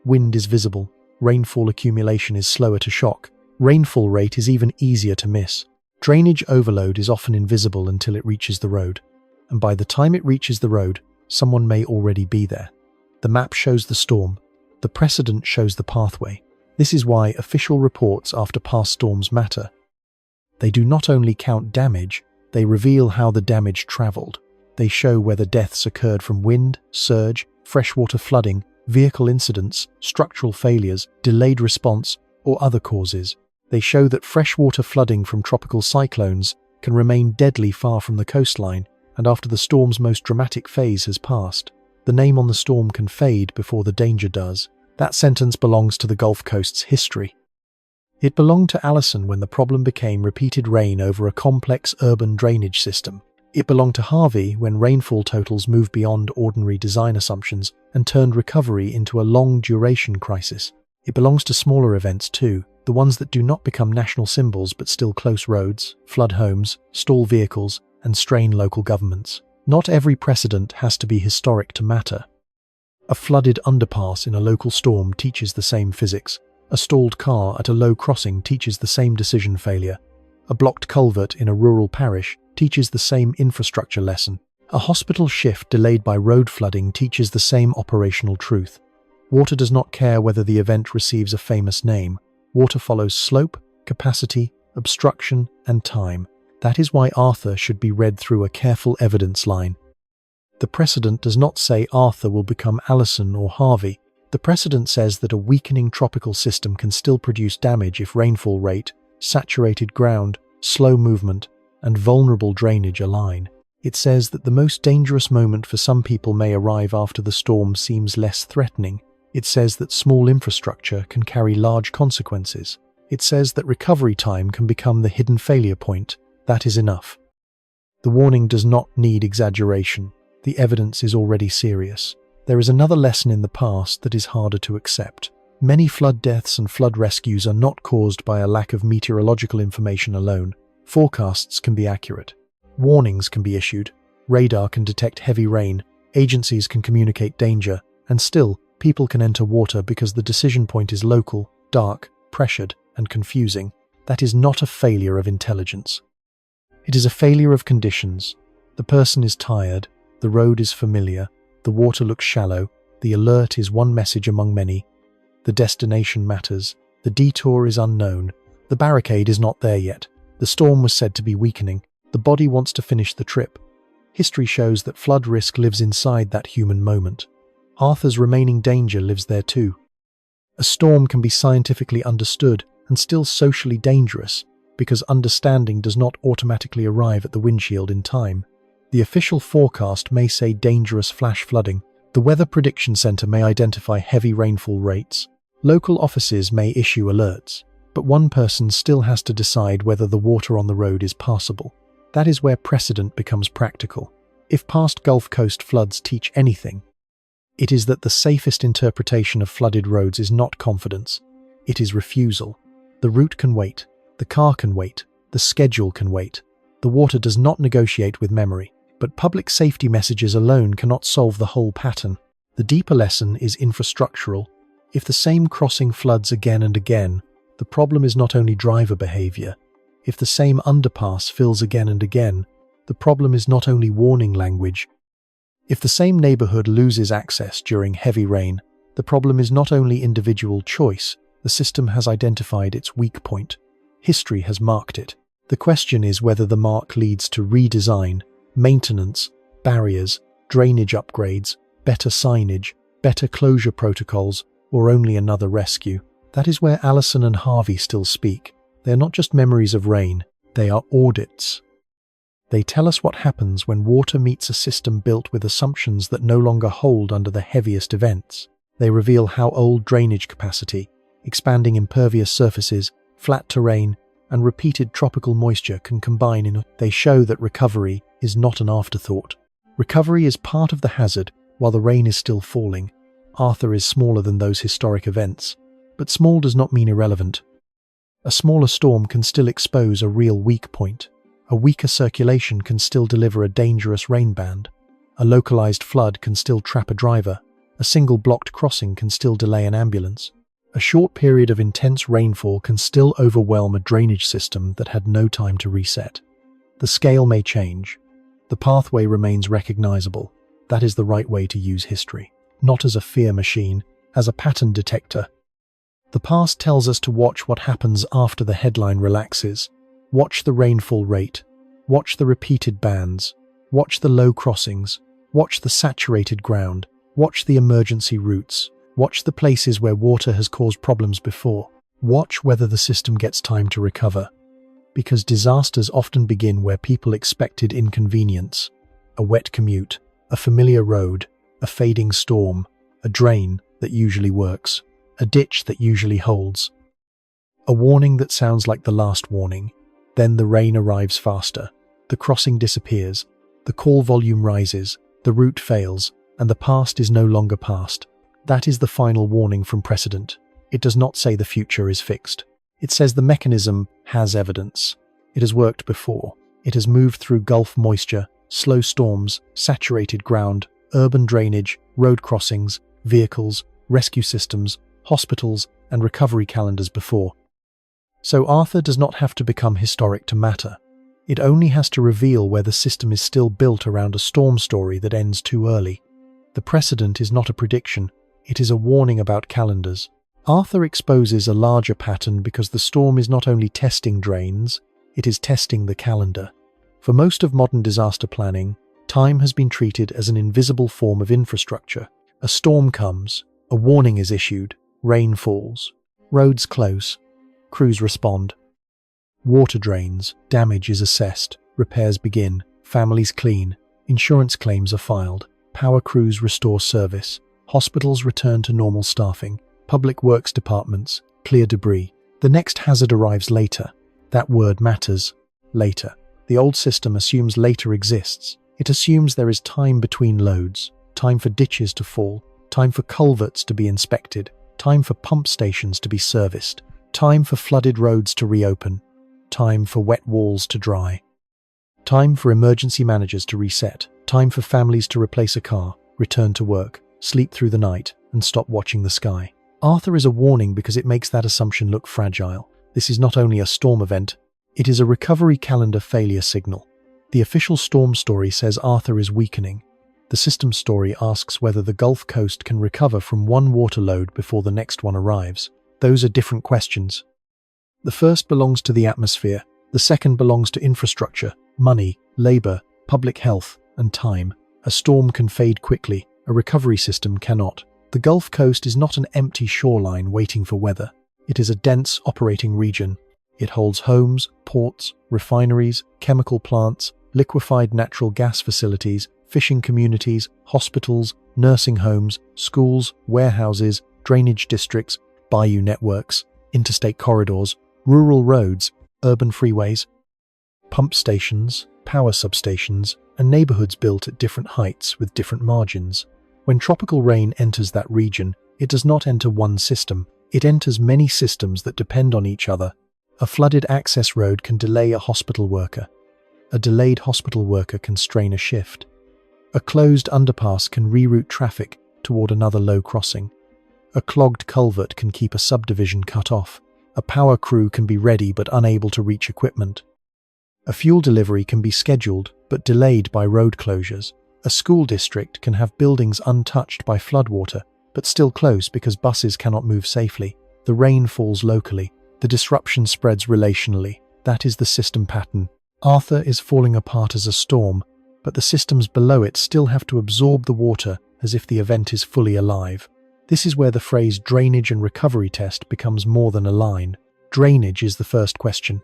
Wind is visible, rainfall accumulation is slower to shock, rainfall rate is even easier to miss. Drainage overload is often invisible until it reaches the road. And by the time it reaches the road, someone may already be there. The map shows the storm. The precedent shows the pathway. This is why official reports after past storms matter. They do not only count damage, they reveal how the damage traveled. They show whether deaths occurred from wind, surge, freshwater flooding, vehicle incidents, structural failures, delayed response, or other causes. They show that freshwater flooding from tropical cyclones can remain deadly far from the coastline and after the storm's most dramatic phase has passed. The name on the storm can fade before the danger does. That sentence belongs to the Gulf Coast's history. It belonged to Allison when the problem became repeated rain over a complex urban drainage system. It belonged to Harvey when rainfall totals moved beyond ordinary design assumptions and turned recovery into a long-duration crisis. It belongs to smaller events too, the ones that do not become national symbols but still close roads, flood homes, stall vehicles, and strain local governments. Not every precedent has to be historic to matter. A flooded underpass in a local storm teaches the same physics. A stalled car at a low crossing teaches the same decision failure. A blocked culvert in a rural parish teaches the same infrastructure lesson. A hospital shift delayed by road flooding teaches the same operational truth. Water does not care whether the event receives a famous name. Water follows slope, capacity, obstruction, and time. That is why Arthur should be read through a careful evidence line. The precedent does not say Arthur will become Allison or Harvey. The precedent says that a weakening tropical system can still produce damage if rainfall rate, saturated ground, slow movement, and vulnerable drainage align. It says that the most dangerous moment for some people may arrive after the storm seems less threatening. It says that small infrastructure can carry large consequences. It says that recovery time can become the hidden failure point. That is enough. The warning does not need exaggeration. The evidence is already serious. There is another lesson in the past that is harder to accept. Many flood deaths and flood rescues are not caused by a lack of meteorological information alone. Forecasts can be accurate. Warnings can be issued. Radar can detect heavy rain. Agencies can communicate danger. And still, people can enter water because the decision point is local, dark, pressured, and confusing. That is not a failure of intelligence. It is a failure of conditions. The person is tired. The road is familiar. The water looks shallow. The alert is one message among many. The destination matters. The detour is unknown. The barricade is not there yet. The storm was said to be weakening. The body wants to finish the trip. History shows that flood risk lives inside that human moment. Arthur's remaining danger lives there too. A storm can be scientifically understood and still socially dangerous because understanding does not automatically arrive at the windshield in time. The official forecast may say dangerous flash flooding. The Weather Prediction Center may identify heavy rainfall rates. Local offices may issue alerts. But one person still has to decide whether the water on the road is passable. That is where precedent becomes practical. If past Gulf Coast floods teach anything, it is that the safest interpretation of flooded roads is not confidence. It is refusal. The route can wait. The car can wait. The schedule can wait. The water does not negotiate with memory. But public safety messages alone cannot solve the whole pattern. The deeper lesson is infrastructural. If the same crossing floods again and again, the problem is not only driver behavior. If the same underpass fills again and again, the problem is not only warning language. If the same neighborhood loses access during heavy rain, the problem is not only individual choice. The system has identified its weak point. History has marked it. The question is whether the mark leads to redesign, maintenance, barriers, drainage upgrades, better signage, better closure protocols, or only another rescue. That is where Allison and Harvey still speak. They are not just memories of rain, they are audits. They tell us what happens when water meets a system built with assumptions that no longer hold under the heaviest events. They reveal how old drainage capacity, expanding impervious surfaces, flat terrain, and repeated tropical moisture can combine in. They show that recovery is not an afterthought. Recovery is part of the hazard while the rain is still falling. Arthur is smaller than those historic events, but small does not mean irrelevant. A smaller storm can still expose a real weak point. A weaker circulation can still deliver a dangerous rain band. A localized flood can still trap a driver. A single blocked crossing can still delay an ambulance. A short period of intense rainfall can still overwhelm a drainage system that had no time to reset. The scale may change. The pathway remains recognizable. That is the right way to use history. Not as a fear machine, as a pattern detector. The past tells us to watch what happens after the headline relaxes. Watch the rainfall rate. Watch the repeated bands. Watch the low crossings. Watch the saturated ground. Watch the emergency routes. Watch the places where water has caused problems before. Watch whether the system gets time to recover. Because disasters often begin where people expected inconvenience. A wet commute, a familiar road, a fading storm, a drain that usually works, a ditch that usually holds. A warning that sounds like the last warning. Then the rain arrives faster. The crossing disappears. The call volume rises. The route fails. And the past is no longer past. That is the final warning from precedent. It does not say the future is fixed. It says the mechanism has evidence. It has worked before. It has moved through Gulf moisture, slow storms, saturated ground, urban drainage, road crossings, vehicles, rescue systems, hospitals, and recovery calendars before. So Arthur does not have to become historic to matter. It only has to reveal where the system is still built around a storm story that ends too early. The precedent is not a prediction, it is a warning about calendars. Arthur exposes a larger pattern because the storm is not only testing drains, it is testing the calendar. For most of modern disaster planning, time has been treated as an invisible form of infrastructure. A storm comes, a warning is issued, rain falls, roads close, crews respond. Water drains, damage is assessed, repairs begin, families clean, insurance claims are filed, power crews restore service, hospitals return to normal staffing, public works departments clear debris. The next hazard arrives later. That word matters. Later. The old system assumes later exists. It assumes there is time between loads, time for ditches to fall, time for culverts to be inspected, time for pump stations to be serviced, time for flooded roads to reopen, time for wet walls to dry, time for emergency managers to reset, time for families to replace a car, return to work, sleep through the night, and stop watching the sky. Arthur is a warning because it makes that assumption look fragile. This is not only a storm event, it is a recovery calendar failure signal. The official storm story says Arthur is weakening. The system story asks whether the Gulf Coast can recover from one water load before the next one arrives. Those are different questions. The first belongs to the atmosphere, the second belongs to infrastructure, money, labor, public health, and time. A storm can fade quickly, a recovery system cannot. The Gulf Coast is not an empty shoreline waiting for weather. It is a dense operating region. It holds homes, ports, refineries, chemical plants, liquefied natural gas facilities, fishing communities, hospitals, nursing homes, schools, warehouses, drainage districts, bayou networks, interstate corridors, rural roads, urban freeways, pump stations, power substations, and neighborhoods built at different heights with different margins. When tropical rain enters that region, it does not enter one system. It enters many systems that depend on each other. A flooded access road can delay a hospital worker. A delayed hospital worker can strain a shift. A closed underpass can reroute traffic toward another low crossing. A clogged culvert can keep a subdivision cut off. A power crew can be ready but unable to reach equipment. A fuel delivery can be scheduled but delayed by road closures. A school district can have buildings untouched by floodwater but still close because buses cannot move safely. The rain falls locally. The disruption spreads relationally. That is the system pattern. Arthur is falling apart as a storm, but the systems below it still have to absorb the water as if the event is fully alive. This is where the phrase drainage and recovery test becomes more than a line. Drainage is the first question.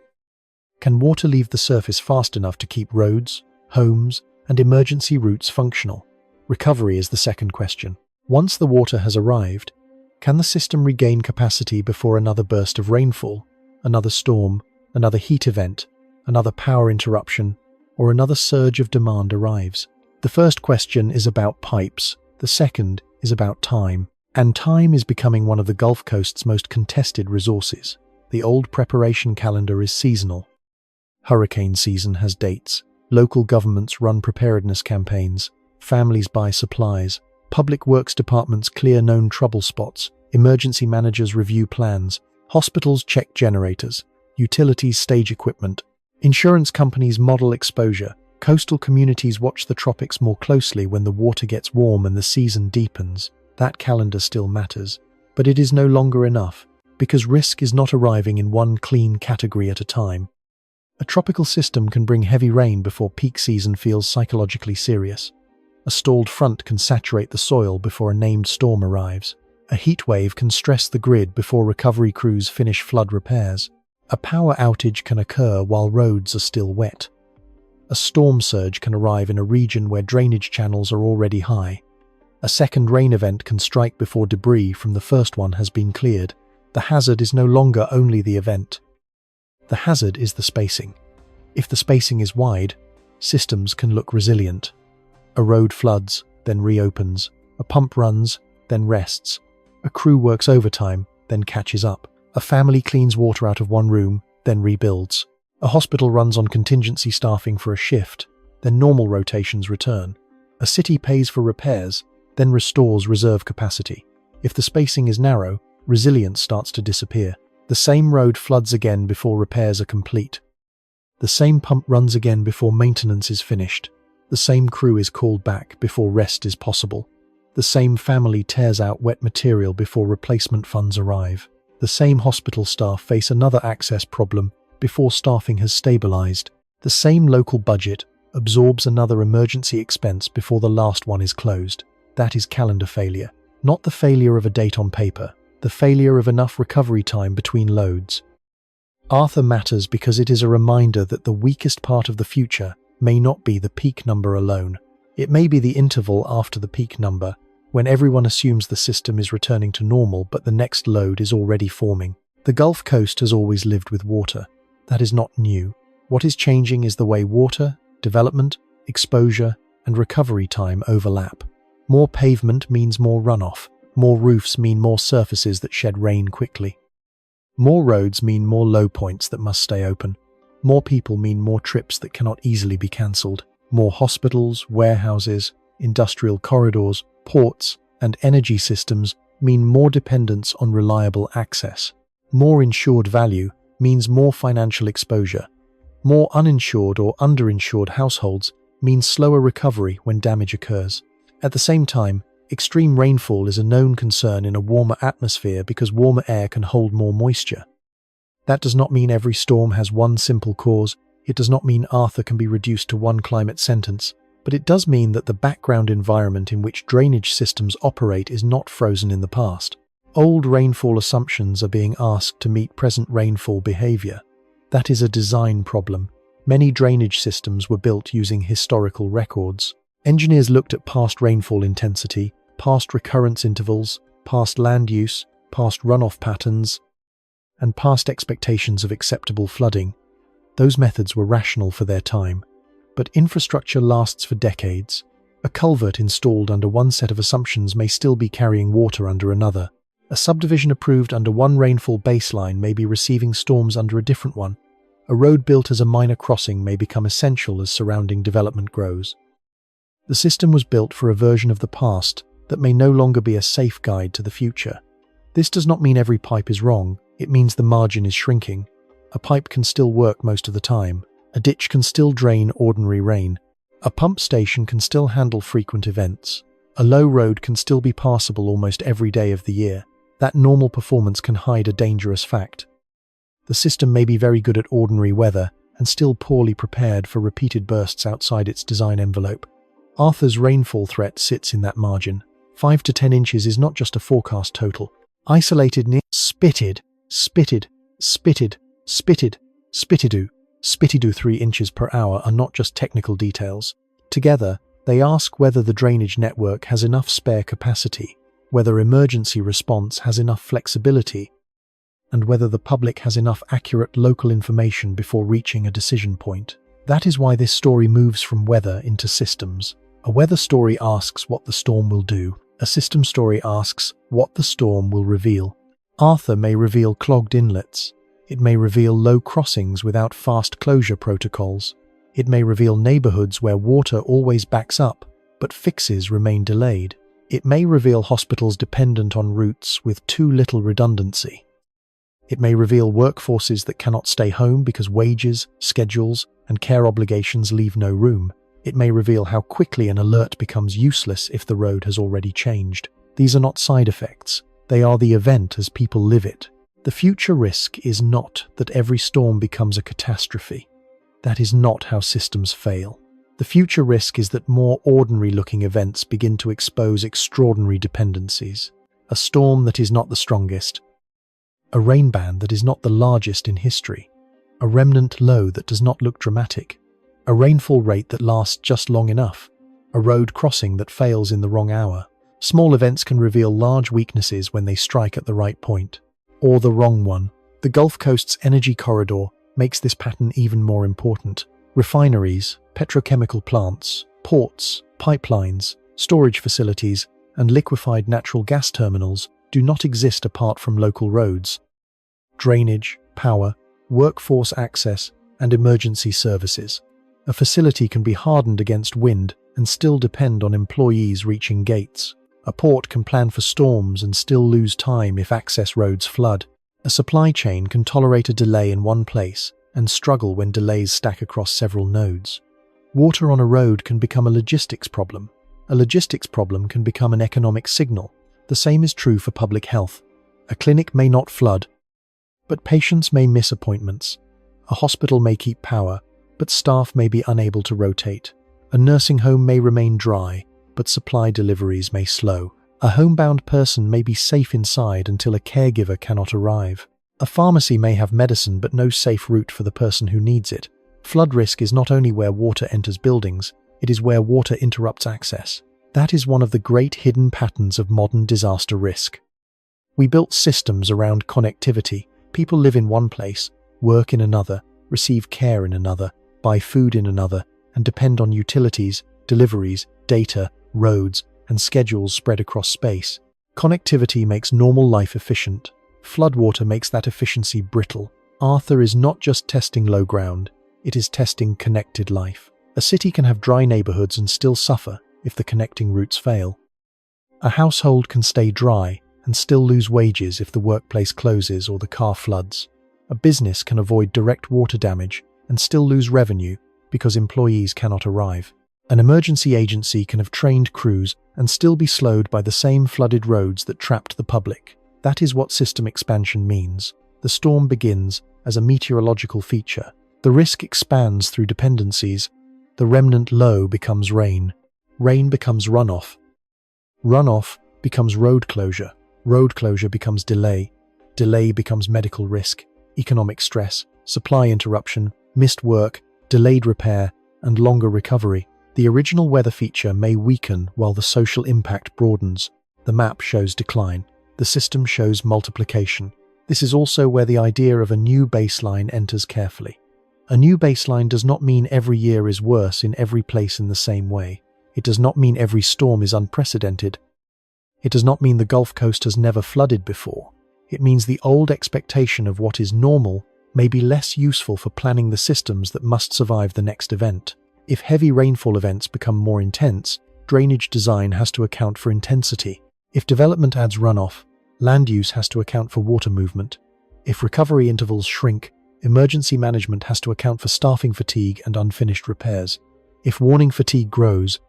Can water leave the surface fast enough to keep roads, homes, and emergency routes functional? Recovery is the second question. Once the water has arrived, can the system regain capacity before another burst of rainfall, another storm, another heat event, another power interruption, or another surge of demand arrives? The first question is about pipes, the second is about time, and time is becoming one of the Gulf Coast's most contested resources. The old preparation calendar is seasonal. Hurricane season has dates. Local governments run preparedness campaigns. Families buy supplies. Public works departments clear known trouble spots. Emergency managers review plans. Hospitals check generators. Utilities stage equipment. Insurance companies model exposure. Coastal communities watch the tropics more closely when the water gets warm and the season deepens. That calendar still matters. But it is no longer enough, because risk is not arriving in one clean category at a time. A tropical system can bring heavy rain before peak season feels psychologically serious. A stalled front can saturate the soil before a named storm arrives. A heat wave can stress the grid before recovery crews finish flood repairs. A power outage can occur while roads are still wet. A storm surge can arrive in a region where drainage channels are already high. A second rain event can strike before debris from the first one has been cleared. The hazard is no longer only the event. The hazard is the spacing. If the spacing is wide, systems can look resilient. A road floods, then reopens. A pump runs, then rests. A crew works overtime, then catches up. A family cleans water out of one room, then rebuilds. A hospital runs on contingency staffing for a shift, then normal rotations return. A city pays for repairs, then restores reserve capacity. If the spacing is narrow, resilience starts to disappear. The same road floods again before repairs are complete. The same pump runs again before maintenance is finished. The same crew is called back before rest is possible. The same family tears out wet material before replacement funds arrive. The same hospital staff face another access problem before staffing has stabilized. The same local budget absorbs another emergency expense before the last one is closed. That is calendar failure. Not the failure of a date on paper, the failure of enough recovery time between loads. Arthur matters because it is a reminder that the weakest part of the future may not be the peak number alone. It may be the interval after the peak number, when everyone assumes the system is returning to normal but the next load is already forming. The Gulf Coast has always lived with water. That is not new. What is changing is the way water, development, exposure, and recovery time overlap. More pavement means more runoff. More roofs mean more surfaces that shed rain quickly. More roads mean more low points that must stay open. More people mean more trips that cannot easily be cancelled. More hospitals, warehouses, industrial corridors, ports, and energy systems mean more dependence on reliable access. More insured value means more financial exposure. More uninsured or underinsured households means slower recovery when damage occurs. At the same time, extreme rainfall is a known concern in a warmer atmosphere because warmer air can hold more moisture. That does not mean every storm has one simple cause. It does not mean Arthur can be reduced to one climate sentence, but it does mean that the background environment in which drainage systems operate is not frozen in the past. Old rainfall assumptions are being asked to meet present rainfall behavior. That is a design problem. Many drainage systems were built using historical records. Engineers looked at past rainfall intensity, past recurrence intervals, past land use, past runoff patterns, and past expectations of acceptable flooding. Those methods were rational for their time. But infrastructure lasts for decades. A culvert installed under one set of assumptions may still be carrying water under another. A subdivision approved under one rainfall baseline may be receiving storms under a different one. A road built as a minor crossing may become essential as surrounding development grows. The system was built for a version of the past that may no longer be a safe guide to the future. This does not mean every pipe is wrong, it means the margin is shrinking. A pipe can still work most of the time. A ditch can still drain ordinary rain. A pump station can still handle frequent events. A low road can still be passable almost every day of the year. That normal performance can hide a dangerous fact. The system may be very good at ordinary weather and still poorly prepared for repeated bursts outside its design envelope. Arthur's rainfall threat sits in that margin. 5 to 10 inches is not just a forecast total. Isolated near spitted, 3 inches per hour are not just technical details. Together, they ask whether the drainage network has enough spare capacity, whether emergency response has enough flexibility, and whether the public has enough accurate local information before reaching a decision point. That is why this story moves from weather into systems. A weather story asks what the storm will do. A system story asks what the storm will reveal. Arthur may reveal clogged inlets. It may reveal low crossings without fast closure protocols. It may reveal neighborhoods where water always backs up, but fixes remain delayed. It may reveal hospitals dependent on routes with too little redundancy. It may reveal workforces that cannot stay home because wages, schedules, and care obligations leave no room. It may reveal how quickly an alert becomes useless if the road has already changed. These are not side effects. They are the event as people live it. The future risk is not that every storm becomes a catastrophe. That is not how systems fail. The future risk is that more ordinary-looking events begin to expose extraordinary dependencies. A storm that is not the strongest. A rain band that is not the largest in history. A remnant low that does not look dramatic. A rainfall rate that lasts just long enough. A road crossing that fails in the wrong hour. Small events can reveal large weaknesses when they strike at the right point. Or the wrong one. The Gulf Coast's energy corridor makes this pattern even more important. Refineries, petrochemical plants, ports, pipelines, storage facilities, and liquefied natural gas terminals do not exist apart from local roads. Drainage, power, workforce access, and emergency services. A facility can be hardened against wind and still depend on employees reaching gates. A port can plan for storms and still lose time if access roads flood. A supply chain can tolerate a delay in one place and struggle when delays stack across several nodes. Water on a road can become a logistics problem. A logistics problem can become an economic signal. The same is true for public health. A clinic may not flood, but patients may miss appointments. A hospital may keep power, but staff may be unable to rotate. A nursing home may remain dry, but supply deliveries may slow. A homebound person may be safe inside until a caregiver cannot arrive. A pharmacy may have medicine but no safe route for the person who needs it. Flood risk is not only where water enters buildings, it is where water interrupts access. That is one of the great hidden patterns of modern disaster risk. We built systems around connectivity. People live in one place, work in another, receive care in another, buy food in another, and depend on utilities, deliveries, data, roads, and schedules spread across space. Connectivity makes normal life efficient. Floodwater makes that efficiency brittle. Arthur is not just testing low ground, it is testing connected life. A city can have dry neighborhoods and still suffer if the connecting routes fail. A household can stay dry and still lose wages if the workplace closes or the car floods. A business can avoid direct water damage and still lose revenue because employees cannot arrive. An emergency agency can have trained crews and still be slowed by the same flooded roads that trapped the public. That is what system expansion means. The storm begins as a meteorological feature. The risk expands through dependencies. The remnant low becomes rain. Rain becomes runoff. Runoff becomes road closure. Road closure becomes delay. Delay becomes medical risk, economic stress, supply interruption, missed work, delayed repair, and longer recovery. The original weather feature may weaken while the social impact broadens. The map shows decline. The system shows multiplication. This is also where the idea of a new baseline enters carefully. A new baseline does not mean every year is worse in every place in the same way. It does not mean every storm is unprecedented. It does not mean the Gulf Coast has never flooded before. It means the old expectation of what is normal may be less useful for planning the systems that must survive the next event. If heavy rainfall events become more intense, drainage design has to account for intensity. If development adds runoff, land use has to account for water movement. If recovery intervals shrink, emergency management has to account for staffing fatigue and unfinished repairs. If warning fatigue grows,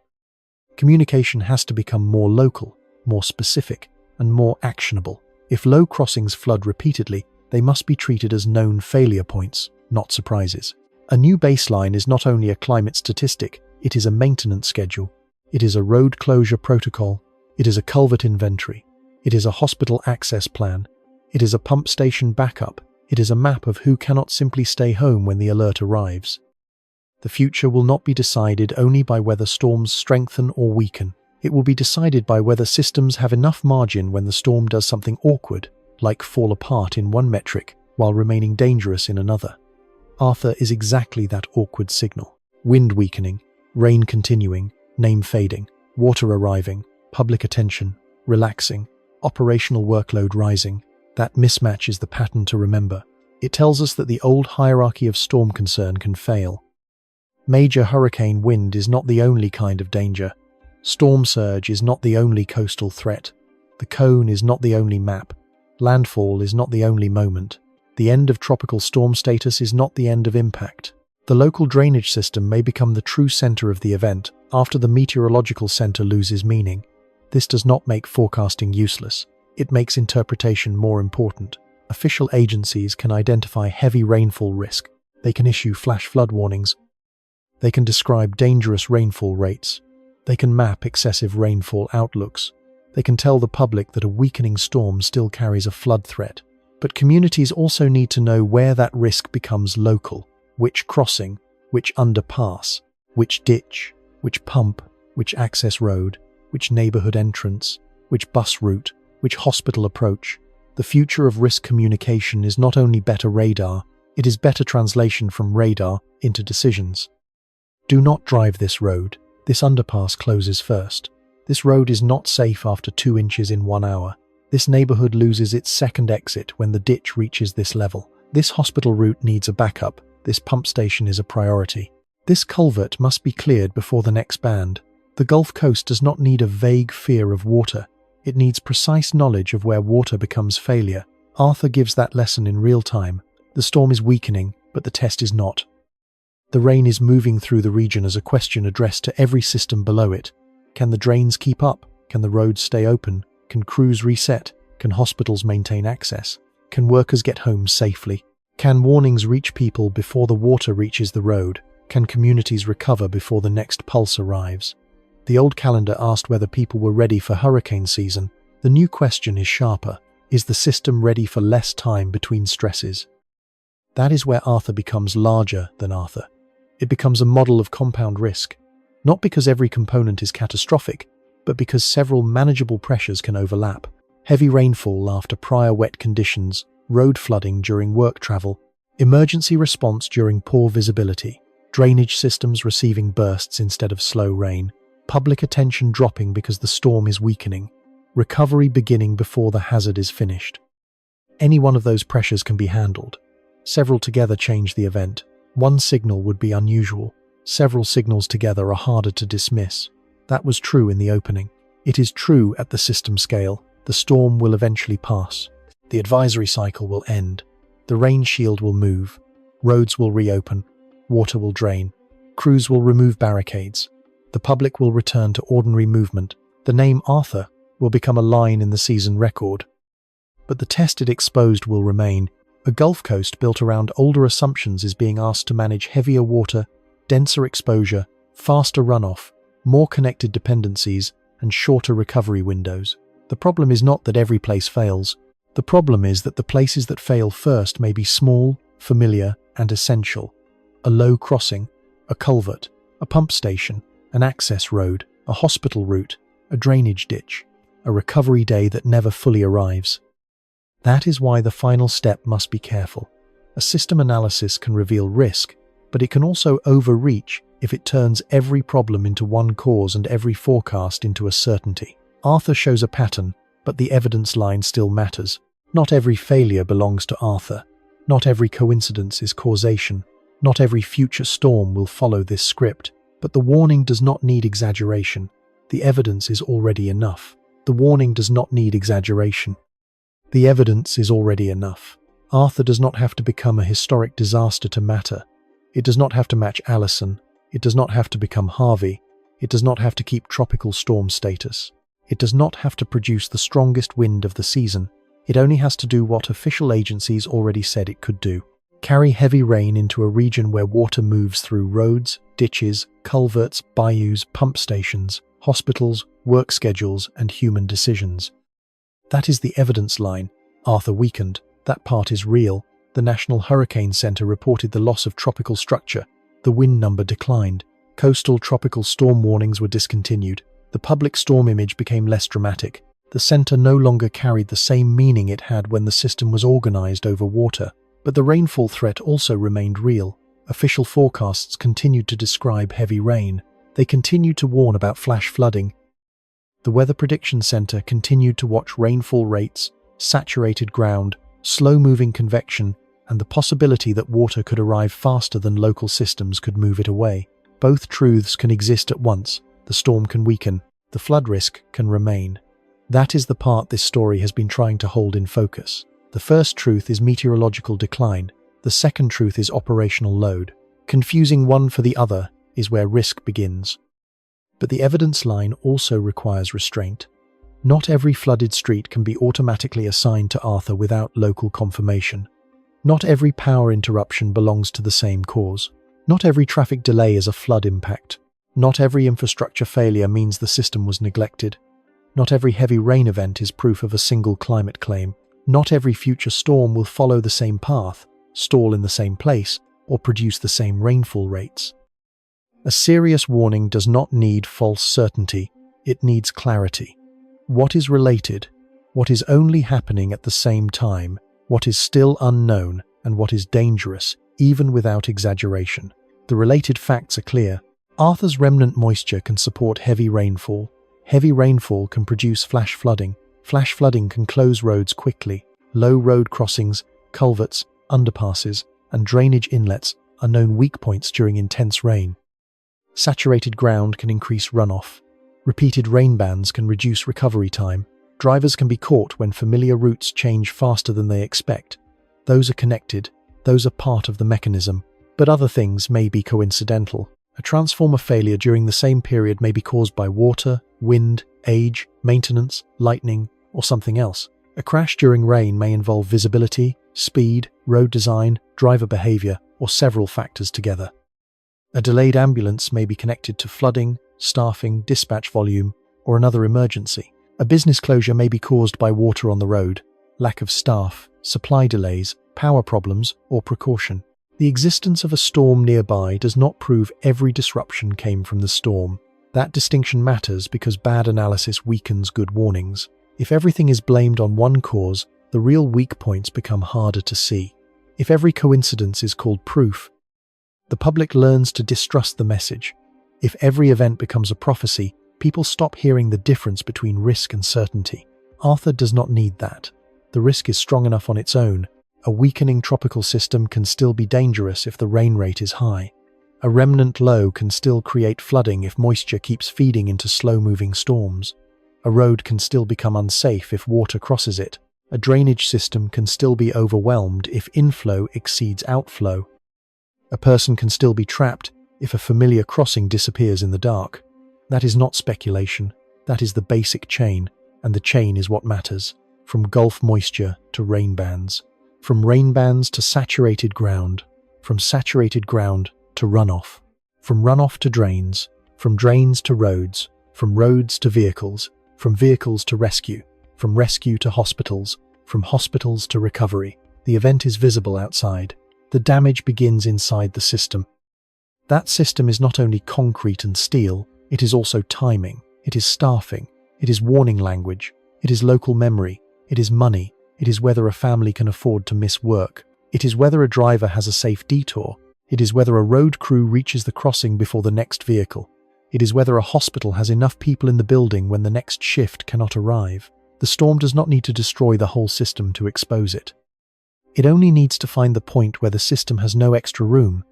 communication has to become more local, more specific, and more actionable. If low crossings flood repeatedly, they must be treated as known failure points, not surprises. A new baseline is not only a climate statistic, it is a maintenance schedule. It is a road closure protocol. It is a culvert inventory. It is a hospital access plan. It is a pump station backup. It is a map of who cannot simply stay home when the alert arrives. The future will not be decided only by whether storms strengthen or weaken. It will be decided by whether systems have enough margin when the storm does something awkward, like fall apart in one metric while remaining dangerous in another. Arthur is exactly that awkward signal. Wind weakening, rain continuing, name fading, water arriving, public attention, relaxing, operational workload rising. That mismatch is the pattern to remember. It tells us that the old hierarchy of storm concern can fail. Major hurricane wind is not the only kind of danger. Storm surge is not the only coastal threat. The cone is not the only map. Landfall is not the only moment. The end of tropical storm status is not the end of impact. The local drainage system may become the true center of the event after the meteorological center loses meaning. This does not make forecasting useless. It makes interpretation more important. Official agencies can identify heavy rainfall risk. They can issue flash flood warnings. They can describe dangerous rainfall rates. They can map excessive rainfall outlooks. They can tell the public that a weakening storm still carries a flood threat. But communities also need to know where that risk becomes local. Which crossing, which underpass, which ditch, which pump, which access road, which neighborhood entrance, which bus route, which hospital approach. The future of risk communication is not only better radar, it is better translation from radar into decisions. Do not drive this road. This underpass closes first. This road is not safe after 2 inches in 1 hour. This neighborhood loses its second exit when the ditch reaches this level. This hospital route needs a backup. This pump station is a priority. This culvert must be cleared before the next band. The Gulf Coast does not need a vague fear of water. It needs precise knowledge of where water becomes failure. Arthur gives that lesson in real time. The storm is weakening, but the test is not. The rain is moving through the region as a question addressed to every system below it. Can the drains keep up? Can the roads stay open? Can crews reset? Can hospitals maintain access? Can workers get home safely? Can warnings reach people before the water reaches the road? Can communities recover before the next pulse arrives? The old calendar asked whether people were ready for hurricane season. The new question is sharper. Is the system ready for less time between stresses? That is where Arthur becomes larger than Arthur. It becomes a model of compound risk, not because every component is catastrophic, but because several manageable pressures can overlap. Heavy rainfall after prior wet conditions, road flooding during work travel, emergency response during poor visibility, drainage systems receiving bursts instead of slow rain, public attention dropping because the storm is weakening, recovery beginning before the hazard is finished. Any one of those pressures can be handled. Several together change the event. One signal would be unusual. Several signals together are harder to dismiss. That was true in the opening. It is true at the system scale. The storm will eventually pass. The advisory cycle will end. The rain shield will move. Roads will reopen. Water will drain. Crews will remove barricades. The public will return to ordinary movement. The name Arthur will become a line in the season record. But the test it exposed will remain. A Gulf Coast built around older assumptions is being asked to manage heavier water, denser exposure, faster runoff, more connected dependencies, and shorter recovery windows. The problem is not that every place fails. The problem is that the places that fail first may be small, familiar, and essential. A low crossing, a culvert, a pump station, an access road, a hospital route, a drainage ditch, a recovery day that never fully arrives. That is why the final step must be careful. A system analysis can reveal risk, but it can also overreach if it turns every problem into one cause and every forecast into a certainty. Arthur shows a pattern, but the evidence line still matters. Not every failure belongs to Arthur. Not every coincidence is causation. Not every future storm will follow this script. But the warning does not need exaggeration. The evidence is already enough. The warning does not need exaggeration. The evidence is already enough. Arthur does not have to become a historic disaster to matter. It does not have to match Allison. It does not have to become Harvey. It does not have to keep tropical storm status. It does not have to produce the strongest wind of the season. It only has to do what official agencies already said it could do. Carry heavy rain into a region where water moves through roads, ditches, culverts, bayous, pump stations, hospitals, work schedules, and human decisions. That is the evidence line. Arthur weakened. That part is real. The National Hurricane Center reported the loss of tropical structure. The wind number declined. Coastal tropical storm warnings were discontinued. The public storm image became less dramatic. The center no longer carried the same meaning it had when the system was organized over water. But the rainfall threat also remained real. Official forecasts continued to describe heavy rain. They continued to warn about flash flooding. The Weather Prediction Center continued to watch rainfall rates, saturated ground, slow-moving convection, and the possibility that water could arrive faster than local systems could move it away. Both truths can exist at once. The storm can weaken. The flood risk can remain. That is the part this story has been trying to hold in focus. The first truth is meteorological decline. The second truth is operational load. Confusing one for the other is where risk begins. But the evidence line also requires restraint. Not every flooded street can be automatically assigned to Arthur without local confirmation. Not every power interruption belongs to the same cause. Not every traffic delay is a flood impact. Not every infrastructure failure means the system was neglected. Not every heavy rain event is proof of a single climate claim. Not every future storm will follow the same path, stall in the same place, or produce the same rainfall rates. A serious warning does not need false certainty, it needs clarity. What is related, what is only happening at the same time, what is still unknown, and what is dangerous, even without exaggeration. The related facts are clear. Arthur's remnant moisture can support heavy rainfall. Heavy rainfall can produce flash flooding. Flash flooding can close roads quickly. Low road crossings, culverts, underpasses, and drainage inlets are known weak points during intense rain. Saturated ground can increase runoff. Repeated rain bands can reduce recovery time. Drivers can be caught when familiar routes change faster than they expect. Those are connected. Those are part of the mechanism. But other things may be coincidental. A transformer failure during the same period may be caused by water, wind, age, maintenance, lightning, or something else. A crash during rain may involve visibility, speed, road design, driver behavior, or several factors together. A delayed ambulance may be connected to flooding, staffing, dispatch volume, or another emergency. A business closure may be caused by water on the road, lack of staff, supply delays, power problems, or precaution. The existence of a storm nearby does not prove every disruption came from the storm. That distinction matters because bad analysis weakens good warnings. If everything is blamed on one cause, the real weak points become harder to see. If every coincidence is called proof, the public learns to distrust the message. If every event becomes a prophecy, people stop hearing the difference between risk and certainty. Arthur does not need that. The risk is strong enough on its own. A weakening tropical system can still be dangerous if the rain rate is high. A remnant low can still create flooding if moisture keeps feeding into slow-moving storms. A road can still become unsafe if water crosses it. A drainage system can still be overwhelmed if inflow exceeds outflow. A person can still be trapped if a familiar crossing disappears in the dark. That is not speculation. That is the basic chain, and the chain is what matters. From Gulf moisture to rain bands. From rain bands to saturated ground. From saturated ground to runoff. From runoff to drains. From drains to roads. From roads to vehicles. From vehicles to rescue. From rescue to hospitals. From hospitals to recovery. The event is visible outside. The damage begins inside the system. That system is not only concrete and steel, it is also timing, it is staffing, it is warning language, it is local memory, it is money, it is whether a family can afford to miss work, it is whether a driver has a safe detour, it is whether a road crew reaches the crossing before the next vehicle, it is whether a hospital has enough people in the building when the next shift cannot arrive. The storm does not need to destroy the whole system to expose it. It only needs to find the point where the system has no extra room.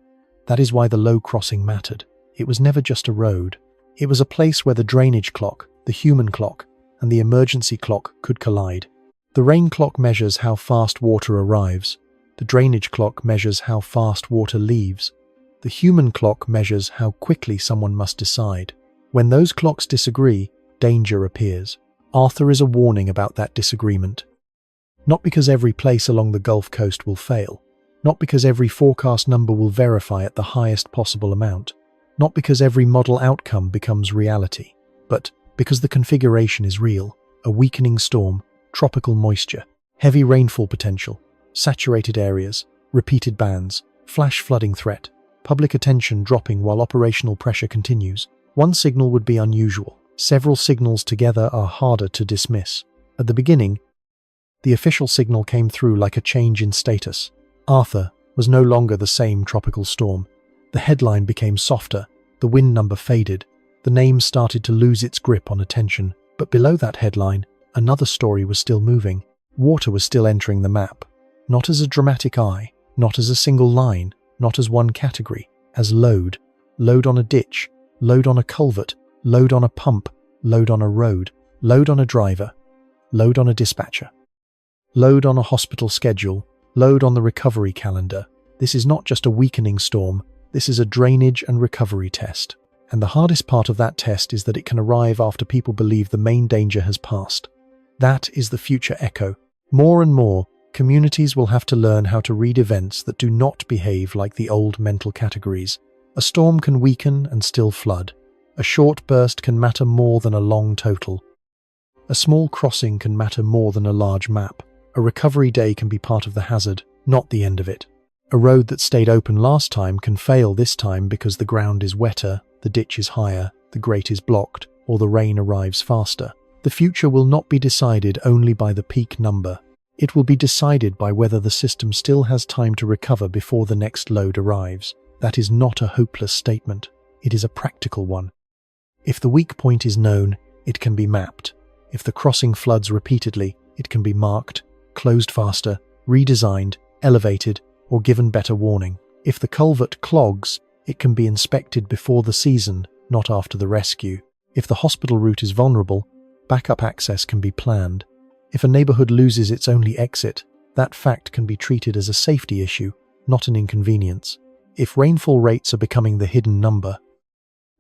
That is why the low crossing mattered. It was never just a road. It was a place where the drainage clock, the human clock, and the emergency clock could collide. The rain clock measures how fast water arrives. The drainage clock measures how fast water leaves. The human clock measures how quickly someone must decide. When those clocks disagree, danger appears. Arthur is a warning about that disagreement. Not because every place along the Gulf Coast will fail. Not because every forecast number will verify at the highest possible amount. Not because every model outcome becomes reality. But because the configuration is real. A weakening storm, tropical moisture, heavy rainfall potential, saturated areas, repeated bands, flash flooding threat, public attention dropping while operational pressure continues. One signal would be unusual. Several signals together are harder to dismiss. At the beginning, the official signal came through like a change in status. Arthur was no longer the same tropical storm. The headline became softer, the wind number faded, the name started to lose its grip on attention. But below that headline, another story was still moving. Water was still entering the map. Not as a dramatic eye, not as a single line, not as one category, as load. Load on a ditch, load on a culvert, load on a pump, load on a road, load on a driver, load on a dispatcher. Load on a hospital schedule, load on the recovery calendar. This is not just a weakening storm, this is a drainage and recovery test. And the hardest part of that test is that it can arrive after people believe the main danger has passed. That is the future echo. More and more, communities will have to learn how to read events that do not behave like the old mental categories. A storm can weaken and still flood. A short burst can matter more than a long total. A small crossing can matter more than a large map. A recovery day can be part of the hazard, not the end of it. A road that stayed open last time can fail this time because the ground is wetter, the ditch is higher, the grate is blocked, or the rain arrives faster. The future will not be decided only by the peak number. It will be decided by whether the system still has time to recover before the next load arrives. That is not a hopeless statement. It is a practical one. If the weak point is known, it can be mapped. If the crossing floods repeatedly, it can be marked, closed faster, redesigned, elevated, or given better warning. If the culvert clogs, it can be inspected before the season, not after the rescue. If the hospital route is vulnerable, backup access can be planned. If a neighborhood loses its only exit, that fact can be treated as a safety issue, not an inconvenience. If rainfall rates are becoming the hidden number,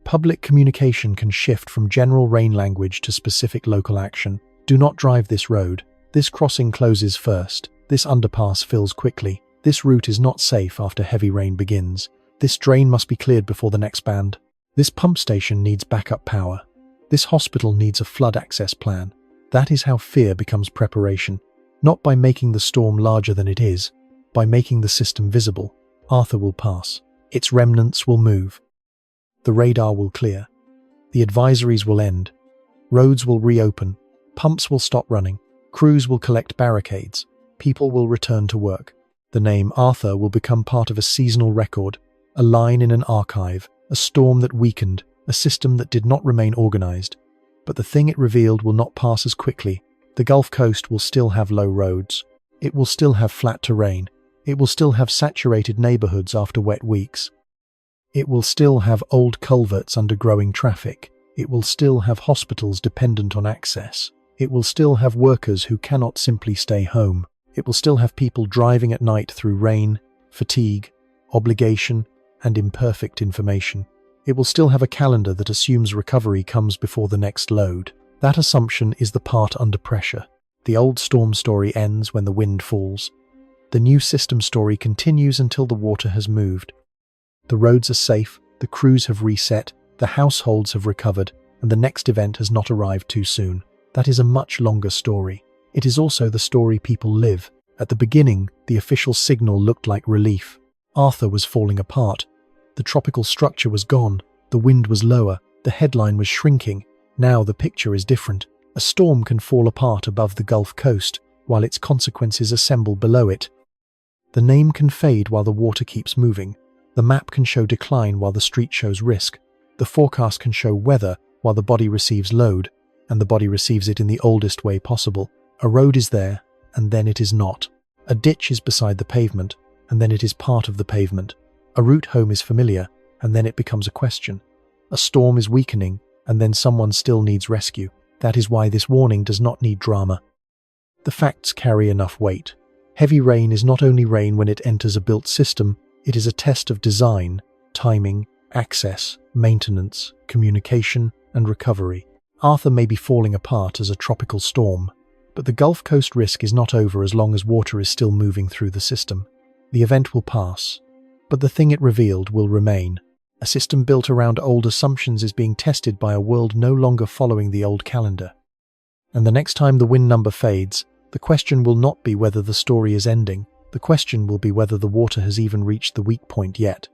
public communication can shift from general rain language to specific local action. Do not drive this road. This crossing closes first. This underpass fills quickly. This route is not safe after heavy rain begins. This drain must be cleared before the next band. This pump station needs backup power. This hospital needs a flood access plan. That is how fear becomes preparation. Not by making the storm larger than it is, by making the system visible. Arthur will pass. Its remnants will move. The radar will clear. The advisories will end. Roads will reopen. Pumps will stop running. Crews will collect barricades. People will return to work. The name Arthur will become part of a seasonal record, a line in an archive, a storm that weakened, a system that did not remain organized. But the thing it revealed will not pass as quickly. The Gulf Coast will still have low roads. It will still have flat terrain. It will still have saturated neighborhoods after wet weeks. It will still have old culverts under growing traffic. It will still have hospitals dependent on access. It will still have workers who cannot simply stay home. It will still have people driving at night through rain, fatigue, obligation, and imperfect information. It will still have a calendar that assumes recovery comes before the next load. That assumption is the part under pressure. The old storm story ends when the wind falls. The new system story continues until the water has moved. The roads are safe, the crews have reset, the households have recovered, and the next event has not arrived too soon. That is a much longer story. It is also the story people live. At the beginning, the official signal looked like relief. Arthur was falling apart. The tropical structure was gone. The wind was lower. The headline was shrinking. Now the picture is different. A storm can fall apart above the Gulf Coast, while its consequences assemble below it. The name can fade while the water keeps moving. The map can show decline while the street shows risk. The forecast can show weather while the body receives load, and the body receives it in the oldest way possible. A road is there, and then it is not. A ditch is beside the pavement, and then it is part of the pavement. A route home is familiar, and then it becomes a question. A storm is weakening, and then someone still needs rescue. That is why this warning does not need drama. The facts carry enough weight. Heavy rain is not only rain when it enters a built system, it is a test of design, timing, access, maintenance, communication, and recovery. Arthur may be falling apart as a tropical storm, but the Gulf Coast risk is not over as long as water is still moving through the system. The event will pass, but the thing it revealed will remain. A system built around old assumptions is being tested by a world no longer following the old calendar. And the next time the wind number fades, the question will not be whether the story is ending. The question will be whether the water has even reached the weak point yet.